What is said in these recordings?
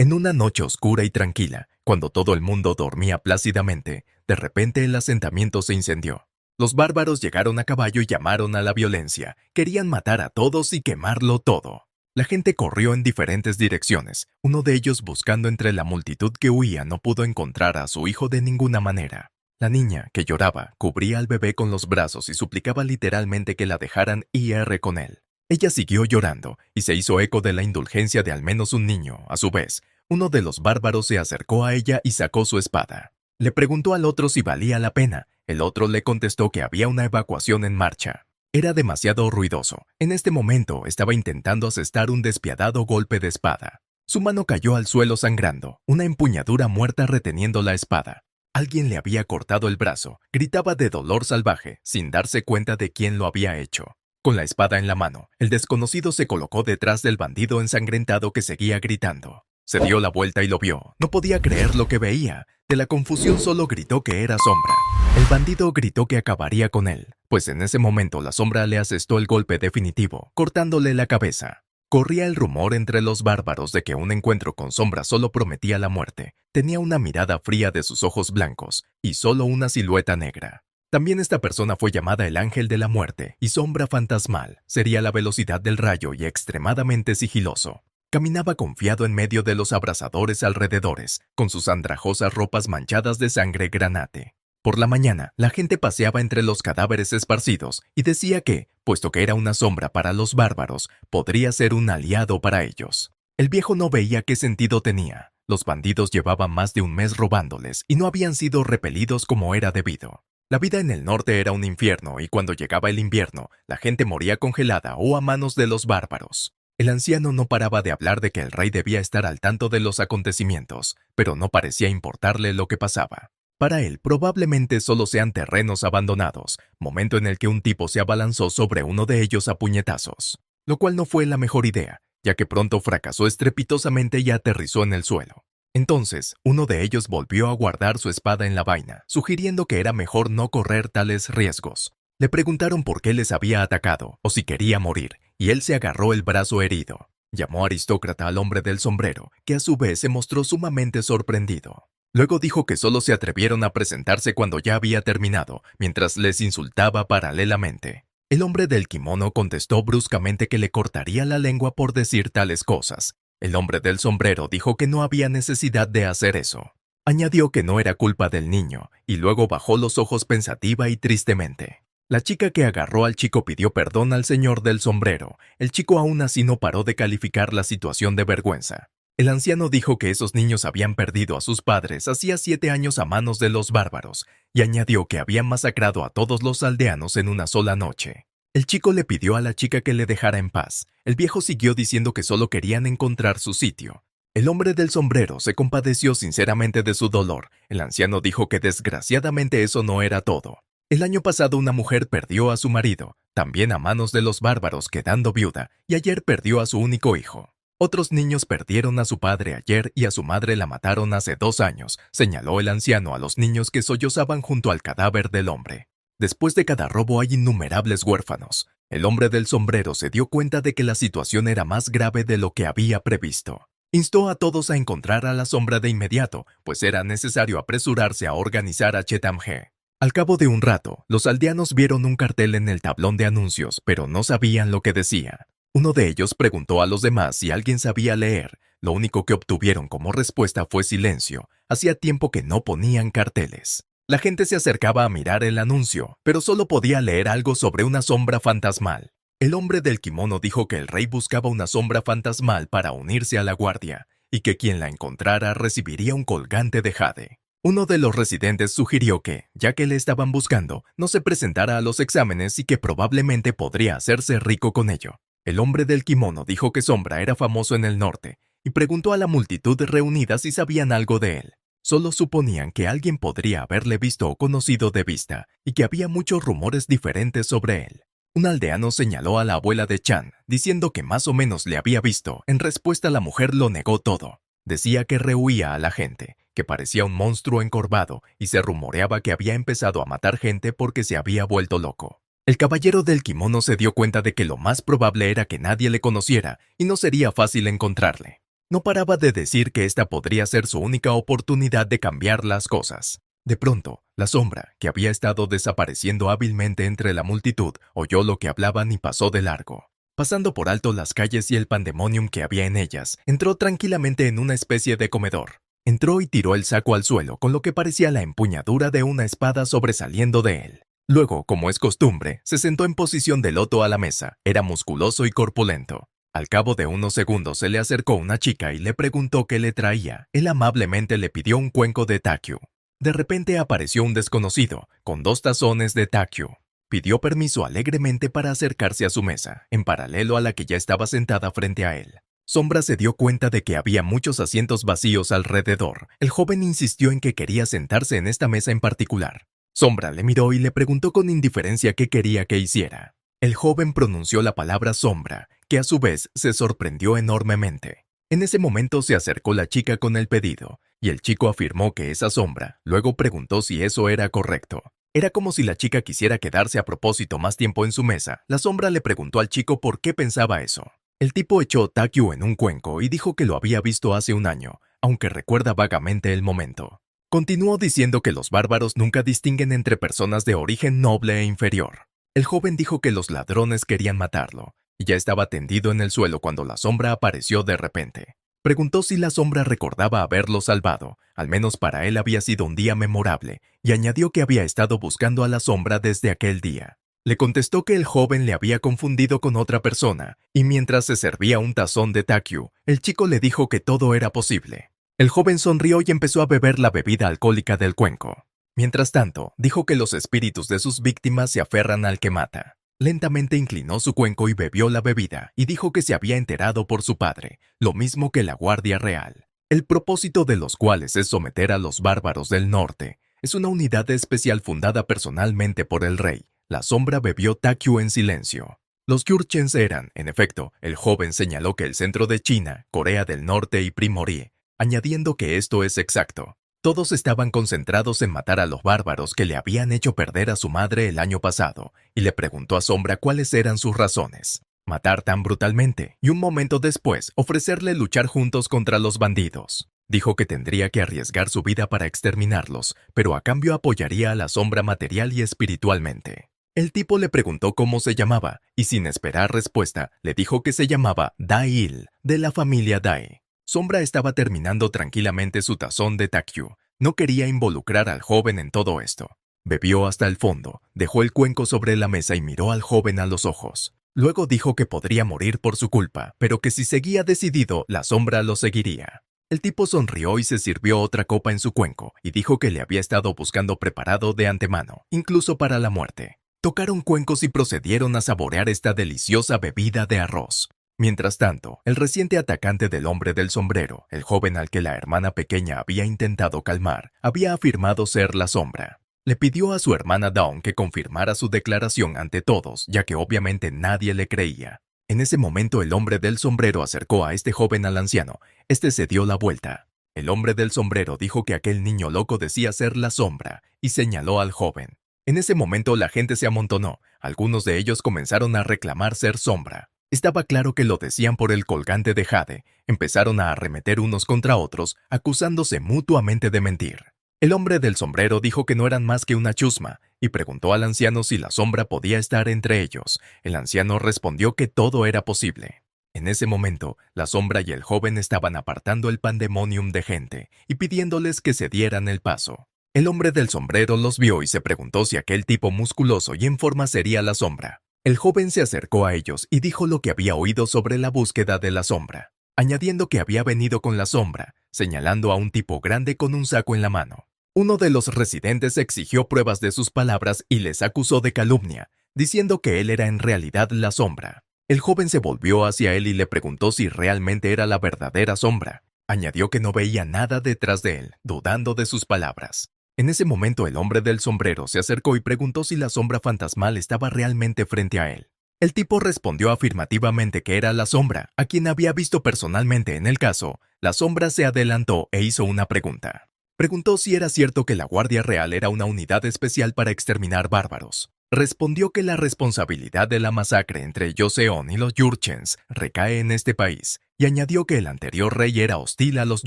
En una noche oscura y tranquila, cuando todo el mundo dormía plácidamente, de repente el asentamiento se incendió. Los bárbaros llegaron a caballo y llamaron a la violencia. Querían matar a todos y quemarlo todo. La gente corrió en diferentes direcciones. Uno de ellos, buscando entre la multitud que huía, no pudo encontrar a su hijo de ninguna manera. La niña, que lloraba, cubría al bebé con los brazos y suplicaba literalmente que la dejaran ir con él. Ella siguió llorando y se hizo eco de la indulgencia de al menos un niño. A su vez, uno de los bárbaros se acercó a ella y sacó su espada. Le preguntó al otro si valía la pena. El otro le contestó que había una evacuación en marcha. Era demasiado ruidoso. En este momento estaba intentando asestar un despiadado golpe de espada. Su mano cayó al suelo sangrando, una empuñadura muerta reteniendo la espada. Alguien le había cortado el brazo. Gritaba de dolor salvaje, sin darse cuenta de quién lo había hecho. Con la espada en la mano, el desconocido se colocó detrás del bandido ensangrentado que seguía gritando. Se dio la vuelta y lo vio. No podía creer lo que veía. De la confusión solo gritó que era Sombra. El bandido gritó que acabaría con él, pues en ese momento la Sombra le asestó el golpe definitivo, cortándole la cabeza. Corría el rumor entre los bárbaros de que un encuentro con Sombra solo prometía la muerte. Tenía una mirada fría de sus ojos blancos y solo una silueta negra. También esta persona fue llamada el Ángel de la Muerte y Sombra Fantasmal. Sería la velocidad del rayo y extremadamente sigiloso. Caminaba confiado en medio de los abrasadores alrededores, con sus andrajosas ropas manchadas de sangre granate. Por la mañana, la gente paseaba entre los cadáveres esparcidos y decía que, puesto que era una sombra para los bárbaros, podría ser un aliado para ellos. El viejo no veía qué sentido tenía. Los bandidos llevaban más de un mes robándoles y no habían sido repelidos como era debido. La vida en el norte era un infierno y cuando llegaba el invierno, la gente moría congelada o a manos de los bárbaros. El anciano no paraba de hablar de que el rey debía estar al tanto de los acontecimientos, pero no parecía importarle lo que pasaba. Para él, probablemente solo sean terrenos abandonados, momento en el que un tipo se abalanzó sobre uno de ellos a puñetazos, lo cual no fue la mejor idea, ya que pronto fracasó estrepitosamente y aterrizó en el suelo. Entonces, uno de ellos volvió a guardar su espada en la vaina, sugiriendo que era mejor no correr tales riesgos. Le preguntaron por qué les había atacado o si quería morir, y él se agarró el brazo herido. Llamó aristócrata al hombre del sombrero, que a su vez se mostró sumamente sorprendido. Luego dijo que solo se atrevieron a presentarse cuando ya había terminado, mientras les insultaba paralelamente. El hombre del kimono contestó bruscamente que le cortaría la lengua por decir tales cosas. El hombre del sombrero dijo que no había necesidad de hacer eso. Añadió que no era culpa del niño, y luego bajó los ojos pensativa y tristemente. La chica que agarró al chico pidió perdón al señor del sombrero. El chico aún así no paró de calificar la situación de vergüenza. El anciano dijo que esos niños habían perdido a sus padres hacía 7 años a manos de los bárbaros, y añadió que habían masacrado a todos los aldeanos en una sola noche. El chico le pidió a la chica que le dejara en paz. El viejo siguió diciendo que solo querían encontrar su sitio. El hombre del sombrero se compadeció sinceramente de su dolor. El anciano dijo que desgraciadamente eso no era todo. El año pasado una mujer perdió a su marido, también a manos de los bárbaros quedando viuda, y ayer perdió a su único hijo. Otros niños perdieron a su padre ayer y a su madre la mataron hace 2 años, señaló el anciano a los niños que sollozaban junto al cadáver del hombre. Después de cada robo hay innumerables huérfanos. El hombre del sombrero se dio cuenta de que la situación era más grave de lo que había previsto. Instó a todos a encontrar a la sombra de inmediato, pues era necesario apresurarse a organizar a Chetamge. Al cabo de un rato, los aldeanos vieron un cartel en el tablón de anuncios, pero no sabían lo que decía. Uno de ellos preguntó a los demás si alguien sabía leer. Lo único que obtuvieron como respuesta fue silencio. Hacía tiempo que no ponían carteles. La gente se acercaba a mirar el anuncio, pero solo podía leer algo sobre una sombra fantasmal. El hombre del kimono dijo que el rey buscaba una sombra fantasmal para unirse a la guardia, y que quien la encontrara recibiría un colgante de jade. Uno de los residentes sugirió que, ya que le estaban buscando, no se presentara a los exámenes y que probablemente podría hacerse rico con ello. El hombre del kimono dijo que Sombra era famoso en el norte y preguntó a la multitud reunida si sabían algo de él. Solo suponían que alguien podría haberle visto o conocido de vista y que había muchos rumores diferentes sobre él. Un aldeano señaló a la abuela de Chan, diciendo que más o menos le había visto. En respuesta la mujer lo negó todo. Decía que rehuía a la gente, que parecía un monstruo encorvado y se rumoreaba que había empezado a matar gente porque se había vuelto loco. El caballero del kimono se dio cuenta de que lo más probable era que nadie le conociera y no sería fácil encontrarle. No paraba de decir que esta podría ser su única oportunidad de cambiar las cosas. De pronto, la sombra, que había estado desapareciendo hábilmente entre la multitud, oyó lo que hablaban y pasó de largo. Pasando por alto las calles y el pandemonium que había en ellas, entró tranquilamente en una especie de comedor. Entró y tiró el saco al suelo con lo que parecía la empuñadura de una espada sobresaliendo de él. Luego, como es costumbre, se sentó en posición de loto a la mesa. Era musculoso y corpulento. Al cabo de unos segundos se le acercó una chica y le preguntó qué le traía. Él amablemente le pidió un cuenco de Takyu. De repente apareció un desconocido, con 2 tazones de Takyu. Pidió permiso alegremente para acercarse a su mesa, en paralelo a la que ya estaba sentada frente a él. Sombra se dio cuenta de que había muchos asientos vacíos alrededor. El joven insistió en que quería sentarse en esta mesa en particular. Sombra le miró y le preguntó con indiferencia qué quería que hiciera. El joven pronunció la palabra sombra, que a su vez se sorprendió enormemente. En ese momento se acercó la chica con el pedido, y el chico afirmó que esa sombra, luego preguntó si eso era correcto. Era como si la chica quisiera quedarse a propósito más tiempo en su mesa. La sombra le preguntó al chico por qué pensaba eso. El tipo echó Takyu en un cuenco y dijo que lo había visto hace un año, aunque recuerda vagamente el momento. Continuó diciendo que los bárbaros nunca distinguen entre personas de origen noble e inferior. El joven dijo que los ladrones querían matarlo, y ya estaba tendido en el suelo cuando la sombra apareció de repente. Preguntó si la sombra recordaba haberlo salvado, al menos para él había sido un día memorable, y añadió que había estado buscando a la sombra desde aquel día. Le contestó que el joven le había confundido con otra persona, y mientras se servía un tazón de Takyu, el chico le dijo que todo era posible. El joven sonrió y empezó a beber la bebida alcohólica del cuenco. Mientras tanto, dijo que los espíritus de sus víctimas se aferran al que mata. Lentamente inclinó su cuenco y bebió la bebida, y dijo que se había enterado por su padre, lo mismo que la Guardia Real, el propósito de los cuales es someter a los bárbaros del norte. Es una unidad especial fundada personalmente por el rey. La sombra bebió Takyu en silencio. Los Jurchens eran, en efecto, el joven señaló que el centro de China, Corea del Norte y Primorie, añadiendo que esto es exacto. Todos estaban concentrados en matar a los bárbaros que le habían hecho perder a su madre el año pasado, y le preguntó a Sombra cuáles eran sus razones. Matar tan brutalmente, y un momento después ofrecerle luchar juntos contra los bandidos. Dijo que tendría que arriesgar su vida para exterminarlos, pero a cambio apoyaría a la Sombra material y espiritualmente. El tipo le preguntó cómo se llamaba, y sin esperar respuesta, le dijo que se llamaba Dai-il, de la familia Dai. Sombra estaba terminando tranquilamente su tazón de Takyu. No quería involucrar al joven en todo esto. Bebió hasta el fondo, dejó el cuenco sobre la mesa y miró al joven a los ojos. Luego dijo que podría morir por su culpa, pero que si seguía decidido, la sombra lo seguiría. El tipo sonrió y se sirvió otra copa en su cuenco, y dijo que le había estado buscando preparado de antemano, incluso para la muerte. Tocaron cuencos y procedieron a saborear esta deliciosa bebida de arroz. Mientras tanto, el reciente atacante del hombre del sombrero, el joven al que la hermana pequeña había intentado calmar, había afirmado ser la sombra. Le pidió a su hermana Dawn que confirmara su declaración ante todos, ya que obviamente nadie le creía. En ese momento el hombre del sombrero acercó a este joven al anciano. Este se dio la vuelta. El hombre del sombrero dijo que aquel niño loco decía ser la sombra, y señaló al joven. En ese momento la gente se amontonó. Algunos de ellos comenzaron a reclamar ser sombra. Estaba claro que lo decían por el colgante de jade. Empezaron a arremeter unos contra otros, acusándose mutuamente de mentir. El hombre del sombrero dijo que no eran más que una chusma, y preguntó al anciano si la sombra podía estar entre ellos. El anciano respondió que todo era posible. En ese momento, la sombra y el joven estaban apartando el pandemonium de gente, y pidiéndoles que se dieran el paso. El hombre del sombrero los vio y se preguntó si aquel tipo musculoso y en forma sería la sombra. El joven se acercó a ellos y dijo lo que había oído sobre la búsqueda de la sombra, añadiendo que había venido con la sombra, señalando a un tipo grande con un saco en la mano. Uno de los residentes exigió pruebas de sus palabras y les acusó de calumnia, diciendo que él era en realidad la sombra. El joven se volvió hacia él y le preguntó si realmente era la verdadera sombra. Añadió que no veía nada detrás de él, dudando de sus palabras. En ese momento el hombre del sombrero se acercó y preguntó si la sombra fantasmal estaba realmente frente a él. El tipo respondió afirmativamente que era la sombra, a quien había visto personalmente en el caso. La sombra se adelantó e hizo una pregunta. Preguntó si era cierto que la Guardia Real era una unidad especial para exterminar bárbaros. Respondió que la responsabilidad de la masacre entre Joseon y los Jurchens recae en este país, y añadió que el anterior rey era hostil a los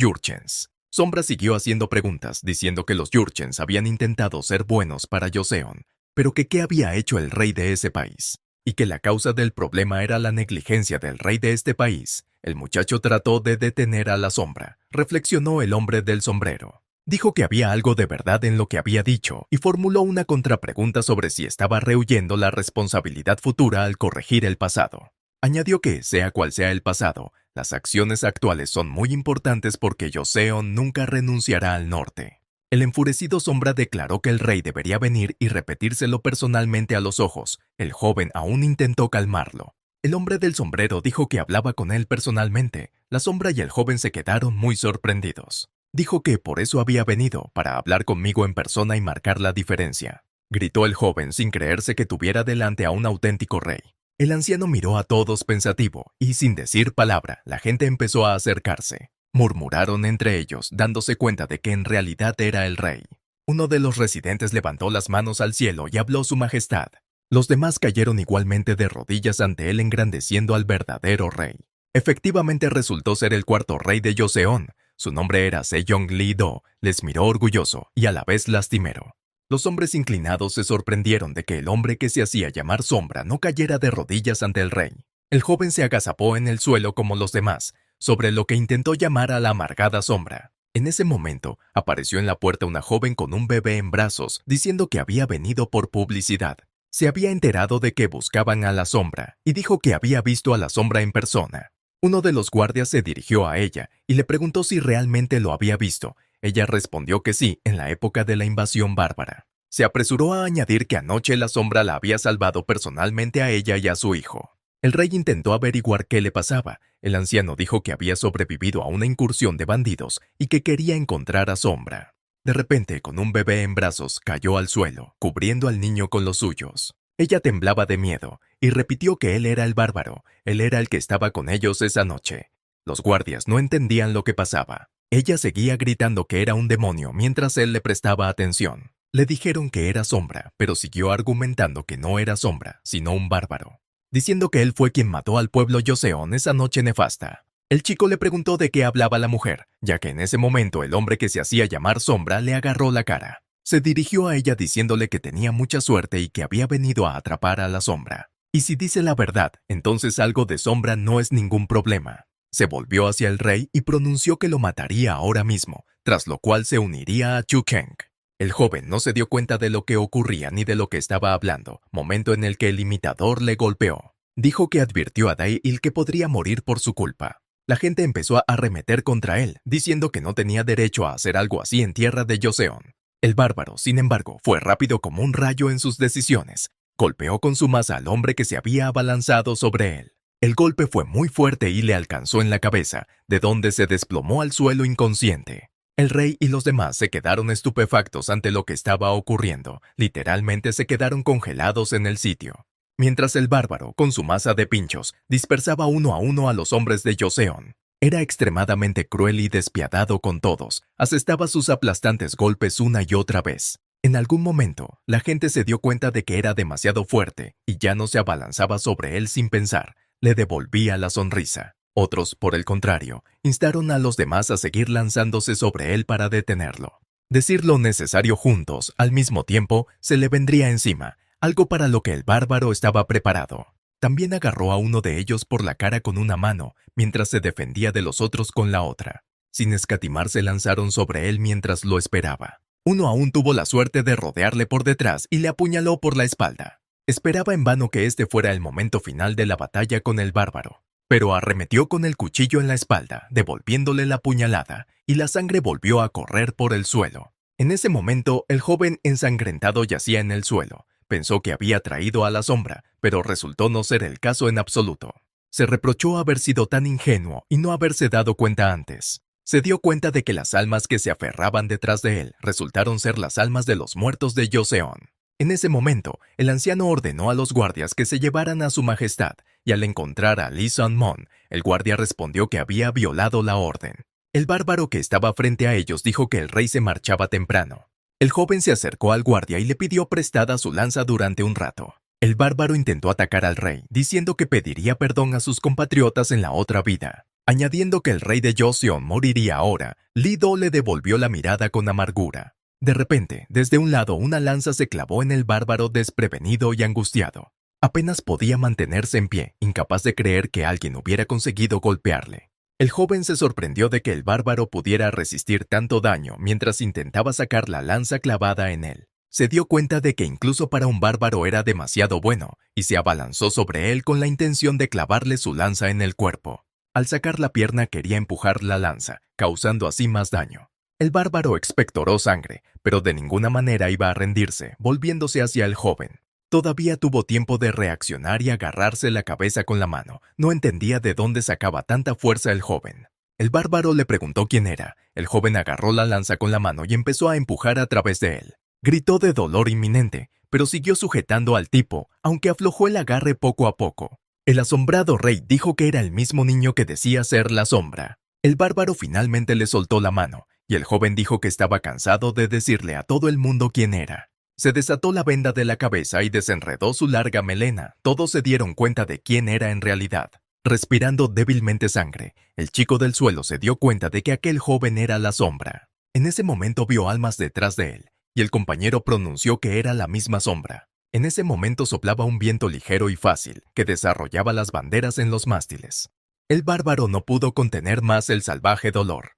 Jurchens. Sombra siguió haciendo preguntas, diciendo que los Jurchens habían intentado ser buenos para Joseon, pero que qué había hecho el rey de ese país, y que la causa del problema era la negligencia del rey de este país. El muchacho trató de detener a la sombra, reflexionó el hombre del sombrero. Dijo que había algo de verdad en lo que había dicho y formuló una contrapregunta sobre si estaba rehuyendo la responsabilidad futura al corregir el pasado. Añadió que, sea cual sea el pasado, las acciones actuales son muy importantes porque Joseon nunca renunciará al norte. El enfurecido Sombra declaró que el rey debería venir y repetírselo personalmente a los ojos. El joven aún intentó calmarlo. El hombre del sombrero dijo que hablaba con él personalmente. La sombra y el joven se quedaron muy sorprendidos. Dijo que por eso había venido, para hablar conmigo en persona y marcar la diferencia. Gritó el joven sin creerse que tuviera delante a un auténtico rey. El anciano miró a todos pensativo y, sin decir palabra, la gente empezó a acercarse. Murmuraron entre ellos, dándose cuenta de que en realidad era el rey. Uno de los residentes levantó las manos al cielo y habló su majestad. Los demás cayeron igualmente de rodillas ante él, engrandeciendo al verdadero rey. Efectivamente resultó ser el cuarto rey de Joseon. Su nombre era Sejong-li-do. Les miró orgulloso y a la vez lastimero. Los hombres inclinados se sorprendieron de que el hombre que se hacía llamar Sombra no cayera de rodillas ante el rey. El joven se agazapó en el suelo como los demás, sobre lo que intentó llamar a la amargada Sombra. En ese momento, apareció en la puerta una joven con un bebé en brazos, diciendo que había venido por publicidad. Se había enterado de que buscaban a la Sombra, y dijo que había visto a la Sombra en persona. Uno de los guardias se dirigió a ella y le preguntó si realmente lo había visto. Ella respondió que sí, en la época de la invasión bárbara. Se apresuró a añadir que anoche la Sombra la había salvado personalmente a ella y a su hijo. El rey intentó averiguar qué le pasaba. El anciano dijo que había sobrevivido a una incursión de bandidos y que quería encontrar a Sombra. De repente, con un bebé en brazos, cayó al suelo, cubriendo al niño con los suyos. Ella temblaba de miedo y repitió que él era el bárbaro, él era el que estaba con ellos esa noche. Los guardias no entendían lo que pasaba. Ella seguía gritando que era un demonio mientras él le prestaba atención. Le dijeron que era Sombra, pero siguió argumentando que no era Sombra, sino un bárbaro, diciendo que él fue quien mató al pueblo Joseon esa noche nefasta. El chico le preguntó de qué hablaba la mujer, ya que en ese momento el hombre que se hacía llamar Sombra le agarró la cara. Se dirigió a ella diciéndole que tenía mucha suerte y que había venido a atrapar a la Sombra. Y si dice la verdad, entonces algo de Sombra no es ningún problema. Se volvió hacia el rey y pronunció que lo mataría ahora mismo, tras lo cual se uniría a Chu Kang. El joven no se dio cuenta de lo que ocurría ni de lo que estaba hablando, momento en el que el imitador le golpeó. Dijo que advirtió a Dae-il que podría morir por su culpa. La gente empezó a arremeter contra él, diciendo que no tenía derecho a hacer algo así en tierra de Joseon. El bárbaro, sin embargo, fue rápido como un rayo en sus decisiones. Golpeó con su maza al hombre que se había abalanzado sobre él. El golpe fue muy fuerte y le alcanzó en la cabeza, de donde se desplomó al suelo inconsciente. El rey y los demás se quedaron estupefactos ante lo que estaba ocurriendo. Literalmente se quedaron congelados en el sitio. Mientras el bárbaro, con su masa de pinchos, dispersaba uno a uno a los hombres de Joseon. Era extremadamente cruel y despiadado con todos. Asestaba sus aplastantes golpes una y otra vez. En algún momento, la gente se dio cuenta de que era demasiado fuerte y ya no se abalanzaba sobre él sin pensar. Le devolvía la sonrisa. Otros, por el contrario, instaron a los demás a seguir lanzándose sobre él para detenerlo. Decir lo necesario juntos, al mismo tiempo, se le vendría encima, algo para lo que el bárbaro estaba preparado. También agarró a uno de ellos por la cara con una mano, mientras se defendía de los otros con la otra. Sin escatimar se lanzaron sobre él mientras lo esperaba. Uno aún tuvo la suerte de rodearle por detrás y le apuñaló por la espalda. Esperaba en vano que este fuera el momento final de la batalla con el bárbaro, pero arremetió con el cuchillo en la espalda, devolviéndole la puñalada, y la sangre volvió a correr por el suelo. En ese momento, el joven ensangrentado yacía en el suelo. Pensó que había traído a la Sombra, pero resultó no ser el caso en absoluto. Se reprochó haber sido tan ingenuo y no haberse dado cuenta antes. Se dio cuenta de que las almas que se aferraban detrás de él resultaron ser las almas de los muertos de Joseon. En ese momento, el anciano ordenó a los guardias que se llevaran a su majestad, y al encontrar a Lee Sun-mon, el guardia respondió que había violado la orden. El bárbaro que estaba frente a ellos dijo que el rey se marchaba temprano. El joven se acercó al guardia y le pidió prestada su lanza durante un rato. El bárbaro intentó atacar al rey, diciendo que pediría perdón a sus compatriotas en la otra vida. Añadiendo que el rey de Joseon moriría ahora, Li Do le devolvió la mirada con amargura. De repente, desde un lado una lanza se clavó en el bárbaro desprevenido y angustiado. Apenas podía mantenerse en pie, incapaz de creer que alguien hubiera conseguido golpearle. El joven se sorprendió de que el bárbaro pudiera resistir tanto daño mientras intentaba sacar la lanza clavada en él. Se dio cuenta de que incluso para un bárbaro era demasiado bueno y se abalanzó sobre él con la intención de clavarle su lanza en el cuerpo. Al sacar la pierna quería empujar la lanza, causando así más daño. El bárbaro expectoró sangre, pero de ninguna manera iba a rendirse, volviéndose hacia el joven. Todavía tuvo tiempo de reaccionar y agarrarse la cabeza con la mano. No entendía de dónde sacaba tanta fuerza el joven. El bárbaro le preguntó quién era. El joven agarró la lanza con la mano y empezó a empujar a través de él. Gritó de dolor inminente, pero siguió sujetando al tipo, aunque aflojó el agarre poco a poco. El asombrado rey dijo que era el mismo niño que decía ser la sombra. El bárbaro finalmente le soltó la mano, y el joven dijo que estaba cansado de decirle a todo el mundo quién era. Se desató la venda de la cabeza y desenredó su larga melena. Todos se dieron cuenta de quién era en realidad. Respirando débilmente sangre, el chico del suelo se dio cuenta de que aquel joven era la sombra. En ese momento vio almas detrás de él, y el compañero pronunció que era la misma sombra. En ese momento soplaba un viento ligero y fácil, que desarrollaba las banderas en los mástiles. El bárbaro no pudo contener más el salvaje dolor.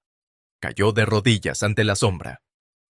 Cayó de rodillas ante la sombra.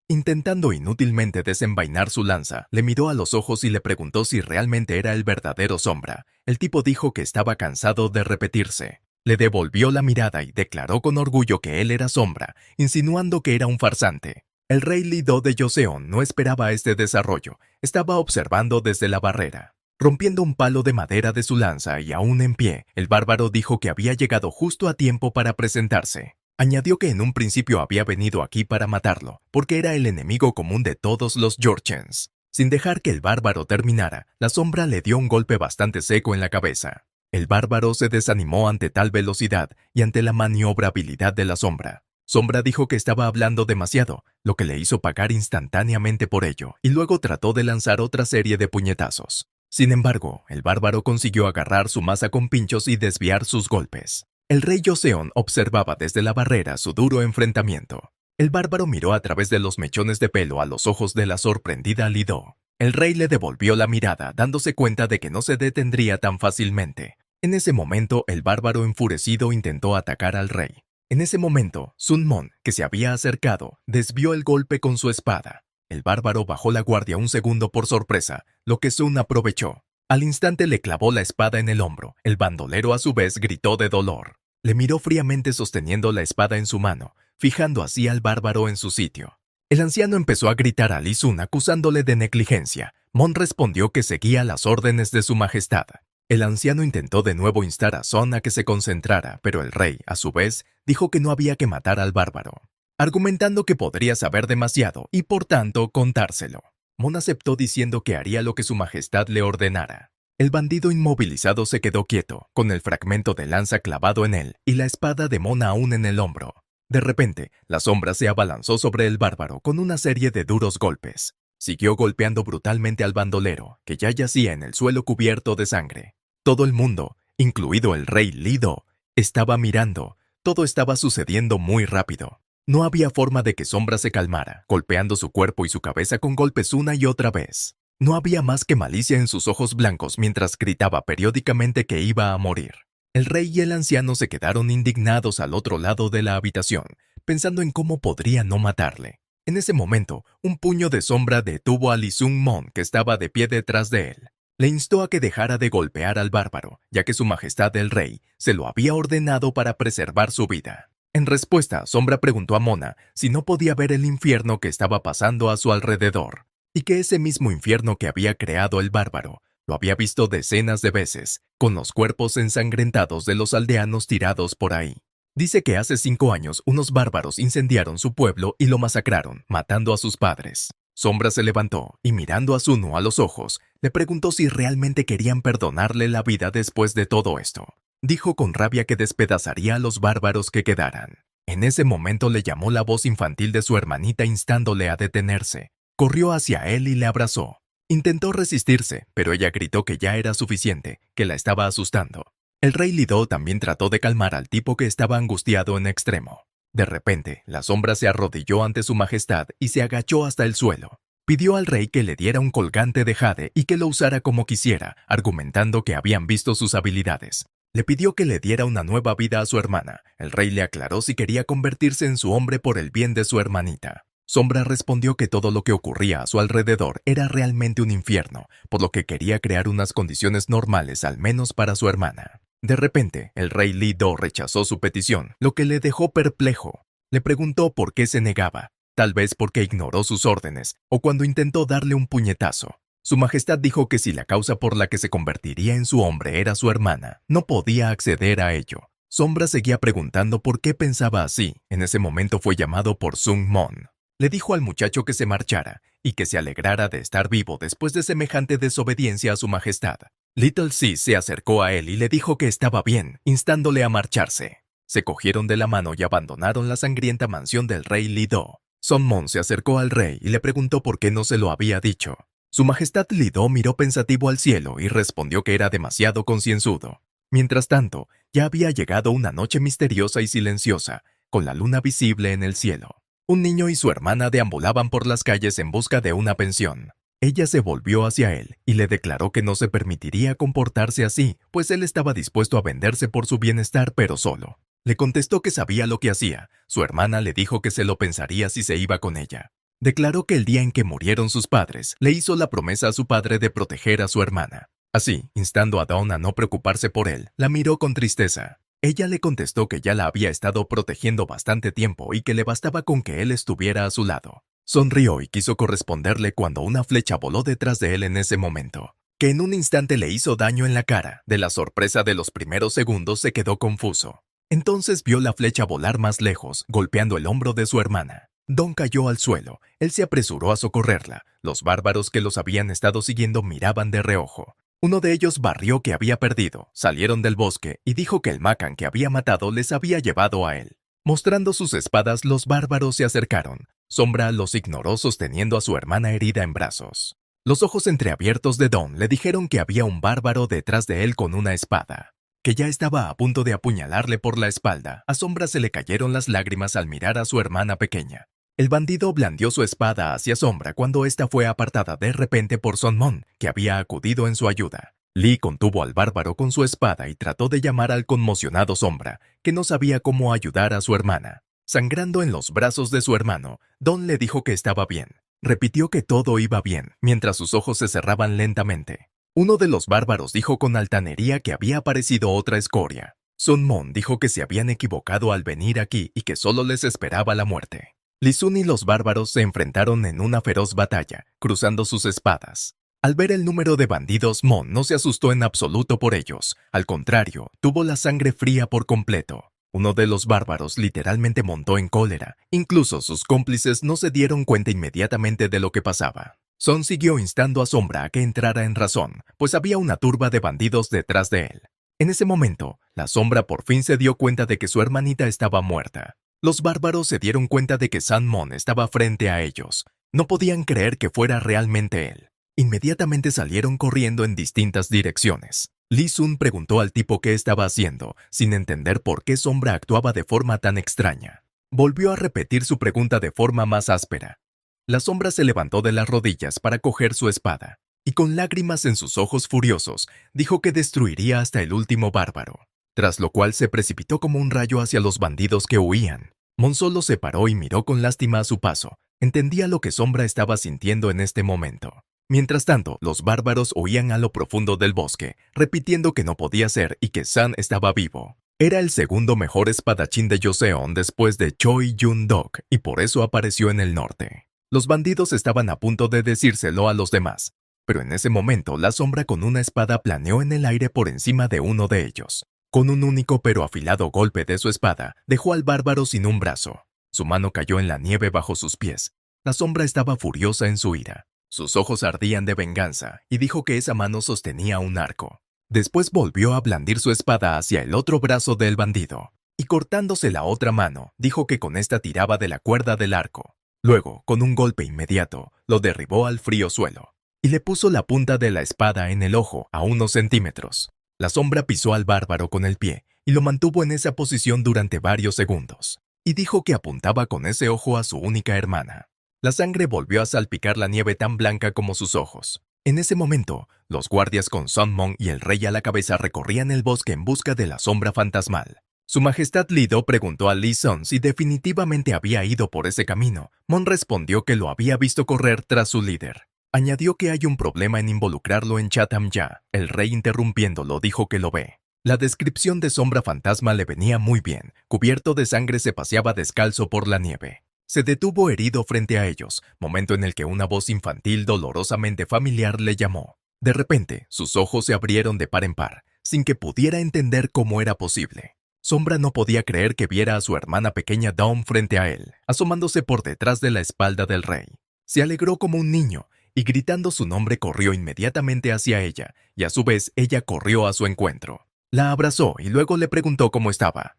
Intentando inútilmente desenvainar su lanza, le miró a los ojos y le preguntó si realmente era el verdadero sombra. El tipo dijo que estaba cansado de repetirse. Le devolvió la mirada y declaró con orgullo que él era sombra, insinuando que era un farsante. El rey Li Do de Joseon no esperaba este desarrollo. Estaba observando desde la barrera. Rompiendo un palo de madera de su lanza y aún en pie, el bárbaro dijo que había llegado justo a tiempo para presentarse. Añadió que en un principio había venido aquí para matarlo, porque era el enemigo común de todos los Jorchens. Sin dejar que el bárbaro terminara, la sombra le dio un golpe bastante seco en la cabeza. El bárbaro se desanimó ante tal velocidad y ante la maniobrabilidad de la sombra. Sombra dijo que estaba hablando demasiado, lo que le hizo pagar instantáneamente por ello, y luego trató de lanzar otra serie de puñetazos. Sin embargo, el bárbaro consiguió agarrar su masa con pinchos y desviar sus golpes. El rey Joseon observaba desde la barrera su duro enfrentamiento. El bárbaro miró a través de los mechones de pelo a los ojos de la sorprendida Li Do. El rey le devolvió la mirada, dándose cuenta de que no se detendría tan fácilmente. En ese momento, el bárbaro enfurecido intentó atacar al rey. En ese momento, Sun Mon, que se había acercado, desvió el golpe con su espada. El bárbaro bajó la guardia un segundo por sorpresa, lo que Sun aprovechó. Al instante le clavó la espada en el hombro. El bandolero a su vez gritó de dolor. Le miró fríamente sosteniendo la espada en su mano, fijando así al bárbaro en su sitio. El anciano empezó a gritar a Li Sun acusándole de negligencia. Mon respondió que seguía las órdenes de su majestad. El anciano intentó de nuevo instar a Son a que se concentrara, pero el rey, a su vez, dijo que no había que matar al bárbaro, argumentando que podría saber demasiado y, por tanto, contárselo. Mon aceptó diciendo que haría lo que su majestad le ordenara. El bandido inmovilizado se quedó quieto, con el fragmento de lanza clavado en él y la espada de Mon aún en el hombro. De repente, la sombra se abalanzó sobre el bárbaro con una serie de duros golpes. Siguió golpeando brutalmente al bandolero, que ya yacía en el suelo cubierto de sangre. Todo el mundo, incluido el rey Li Do, estaba mirando. Todo estaba sucediendo muy rápido. No había forma de que Sombra se calmara, golpeando su cuerpo y su cabeza con golpes una y otra vez. No había más que malicia en sus ojos blancos mientras gritaba periódicamente que iba a morir. El rey y el anciano se quedaron indignados al otro lado de la habitación, pensando en cómo podría no matarle. En ese momento, un puño de sombra detuvo a Li Sun Mon, que estaba de pie detrás de él. Le instó a que dejara de golpear al bárbaro, ya que su majestad el rey se lo había ordenado para preservar su vida. En respuesta, Sombra preguntó a Mona si no podía ver el infierno que estaba pasando a su alrededor, y que ese mismo infierno que había creado el bárbaro lo había visto decenas de veces, con los cuerpos ensangrentados de los aldeanos tirados por ahí. Dice que hace 5 años unos bárbaros incendiaron su pueblo y lo masacraron, matando a sus padres. Sombra se levantó y mirando a Sunu a los ojos, le preguntó si realmente querían perdonarle la vida después de todo esto. Dijo con rabia que despedazaría a los bárbaros que quedaran. En ese momento le llamó la voz infantil de su hermanita instándole a detenerse. corrió hacia él y le abrazó. Intentó resistirse, pero ella gritó que ya era suficiente, que la estaba asustando. El rey Lido también trató de calmar al tipo que estaba angustiado en extremo. De repente, la sombra se arrodilló ante su majestad y se agachó hasta el suelo. Pidió al rey que le diera un colgante de jade y que lo usara como quisiera, argumentando que habían visto sus habilidades. Le pidió que le diera una nueva vida a su hermana. El rey le aclaró si quería convertirse en su hombre por el bien de su hermanita. Sombra respondió que todo lo que ocurría a su alrededor era realmente un infierno, por lo que quería crear unas condiciones normales al menos para su hermana. De repente, el rey Lido rechazó su petición, lo que le dejó perplejo. Le preguntó por qué se negaba, tal vez porque ignoró sus órdenes o cuando intentó darle un puñetazo. Su majestad dijo que si la causa por la que se convertiría en su hombre era su hermana, no podía acceder a ello. Sombra seguía preguntando por qué pensaba así. En ese momento fue llamado por Sun Mon. Le dijo al muchacho que se marchara y que se alegrara de estar vivo después de semejante desobediencia a su majestad. Little Sis se acercó a él y le dijo que estaba bien, instándole a marcharse. Se cogieron de la mano y abandonaron la sangrienta mansión del rey Lido. Sun Mon se acercó al rey y le preguntó por qué no se lo había dicho. Su majestad Lido miró pensativo al cielo y respondió que era demasiado concienzudo. Mientras tanto, ya había llegado una noche misteriosa y silenciosa, con la luna visible en el cielo. Un niño y su hermana deambulaban por las calles en busca de una pensión. Ella se volvió hacia él y le declaró que no se permitiría comportarse así, pues él estaba dispuesto a venderse por su bienestar, pero solo. Le contestó que sabía lo que hacía. Su hermana le dijo que se lo pensaría si se iba con ella. Declaró que el día en que murieron sus padres, le hizo la promesa a su padre de proteger a su hermana. Así, instando a Dawn a no preocuparse por él, la miró con tristeza. Ella le contestó que ya la había estado protegiendo bastante tiempo y que le bastaba con que él estuviera a su lado. Sonrió y quiso corresponderle cuando una flecha voló detrás de él en ese momento, que en un instante le hizo daño en la cara. De la sorpresa de los primeros segundos se quedó confuso. Entonces vio la flecha volar más lejos, golpeando el hombro de su hermana. Dawn cayó al suelo. Él se apresuró a socorrerla. Los bárbaros que los habían estado siguiendo miraban de reojo. Uno de ellos barrió que había perdido, salieron del bosque y dijo que el Macan que había matado les había llevado a él. Mostrando sus espadas, los bárbaros se acercaron. Sombra los ignoró sosteniendo a su hermana herida en brazos. Los ojos entreabiertos de Dawn le dijeron que había un bárbaro detrás de él con una espada, que ya estaba a punto de apuñalarle por la espalda. A Sombra se le cayeron las lágrimas al mirar a su hermana pequeña. El bandido blandió su espada hacia Sombra cuando ésta fue apartada de repente por Sun Mon, que había acudido en su ayuda. Lee contuvo al bárbaro con su espada y trató de llamar al conmocionado Sombra, que no sabía cómo ayudar a su hermana. Sangrando en los brazos de su hermano, Dawn le dijo que estaba bien. Repitió que todo iba bien, mientras sus ojos se cerraban lentamente. Uno de los bárbaros dijo con altanería que había aparecido otra escoria. Sun Mon dijo que se habían equivocado al venir aquí y que solo les esperaba la muerte. Li Sun y los bárbaros se enfrentaron en una feroz batalla, cruzando sus espadas. Al ver el número de bandidos, Mon no se asustó en absoluto por ellos. Al contrario, tuvo la sangre fría por completo. Uno de los bárbaros literalmente montó en cólera. Incluso sus cómplices no se dieron cuenta inmediatamente de lo que pasaba. Son siguió instando a Sombra a que entrara en razón, pues había una turba de bandidos detrás de él. En ese momento, la Sombra por fin se dio cuenta de que su hermanita estaba muerta. Los bárbaros se dieron cuenta de que Sun Mon estaba frente a ellos. No podían creer que fuera realmente él. Inmediatamente salieron corriendo en distintas direcciones. Li Sun preguntó al tipo qué estaba haciendo, sin entender por qué Sombra actuaba de forma tan extraña. Volvió a repetir su pregunta de forma más áspera. La Sombra se levantó de las rodillas para coger su espada, y con lágrimas en sus ojos furiosos, dijo que destruiría hasta el último bárbaro, tras lo cual se precipitó como un rayo hacia los bandidos que huían. Mon solo se paró y miró con lástima a su paso. Entendía lo que Sombra estaba sintiendo en este momento. Mientras tanto, los bárbaros huían a lo profundo del bosque, repitiendo que no podía ser y que San estaba vivo. Era el segundo mejor espadachín de Joseon después de Choi Yun-dok y por eso apareció en el norte. Los bandidos estaban a punto de decírselo a los demás, pero en ese momento la Sombra con una espada planeó en el aire por encima de uno de ellos. Con un único pero afilado golpe de su espada, dejó al bárbaro sin un brazo. Su mano cayó en la nieve bajo sus pies. La Sombra estaba furiosa en su ira. Sus ojos ardían de venganza y dijo que esa mano sostenía un arco. Después volvió a blandir su espada hacia el otro brazo del bandido y cortándose la otra mano, dijo que con esta tiraba de la cuerda del arco. Luego, con un golpe inmediato, lo derribó al frío suelo y le puso la punta de la espada en el ojo a unos centímetros. La sombra pisó al bárbaro con el pie y lo mantuvo en esa posición durante varios segundos, y dijo que apuntaba con ese ojo a su única hermana. La sangre volvió a salpicar la nieve tan blanca como sus ojos. En ese momento, los guardias con Sun Mon y el rey a la cabeza recorrían el bosque en busca de la sombra fantasmal. Su Majestad Lido preguntó a Li Sun si definitivamente había ido por ese camino. Mon respondió que lo había visto correr tras su líder. Añadió que hay un problema en involucrarlo en Chatham ya. El rey, interrumpiéndolo, dijo que lo ve. La descripción de sombra fantasma le venía muy bien. Cubierto de sangre, se paseaba descalzo por la nieve. Se detuvo herido frente a ellos, momento en el que una voz infantil dolorosamente familiar le llamó. De repente, sus ojos se abrieron de par en par, sin que pudiera entender cómo era posible. Sombra no podía creer que viera a su hermana pequeña Dawn frente a él, asomándose por detrás de la espalda del rey. Se alegró como un niño, y gritando su nombre corrió inmediatamente hacia ella, y a su vez ella corrió a su encuentro. La abrazó y luego le preguntó cómo estaba.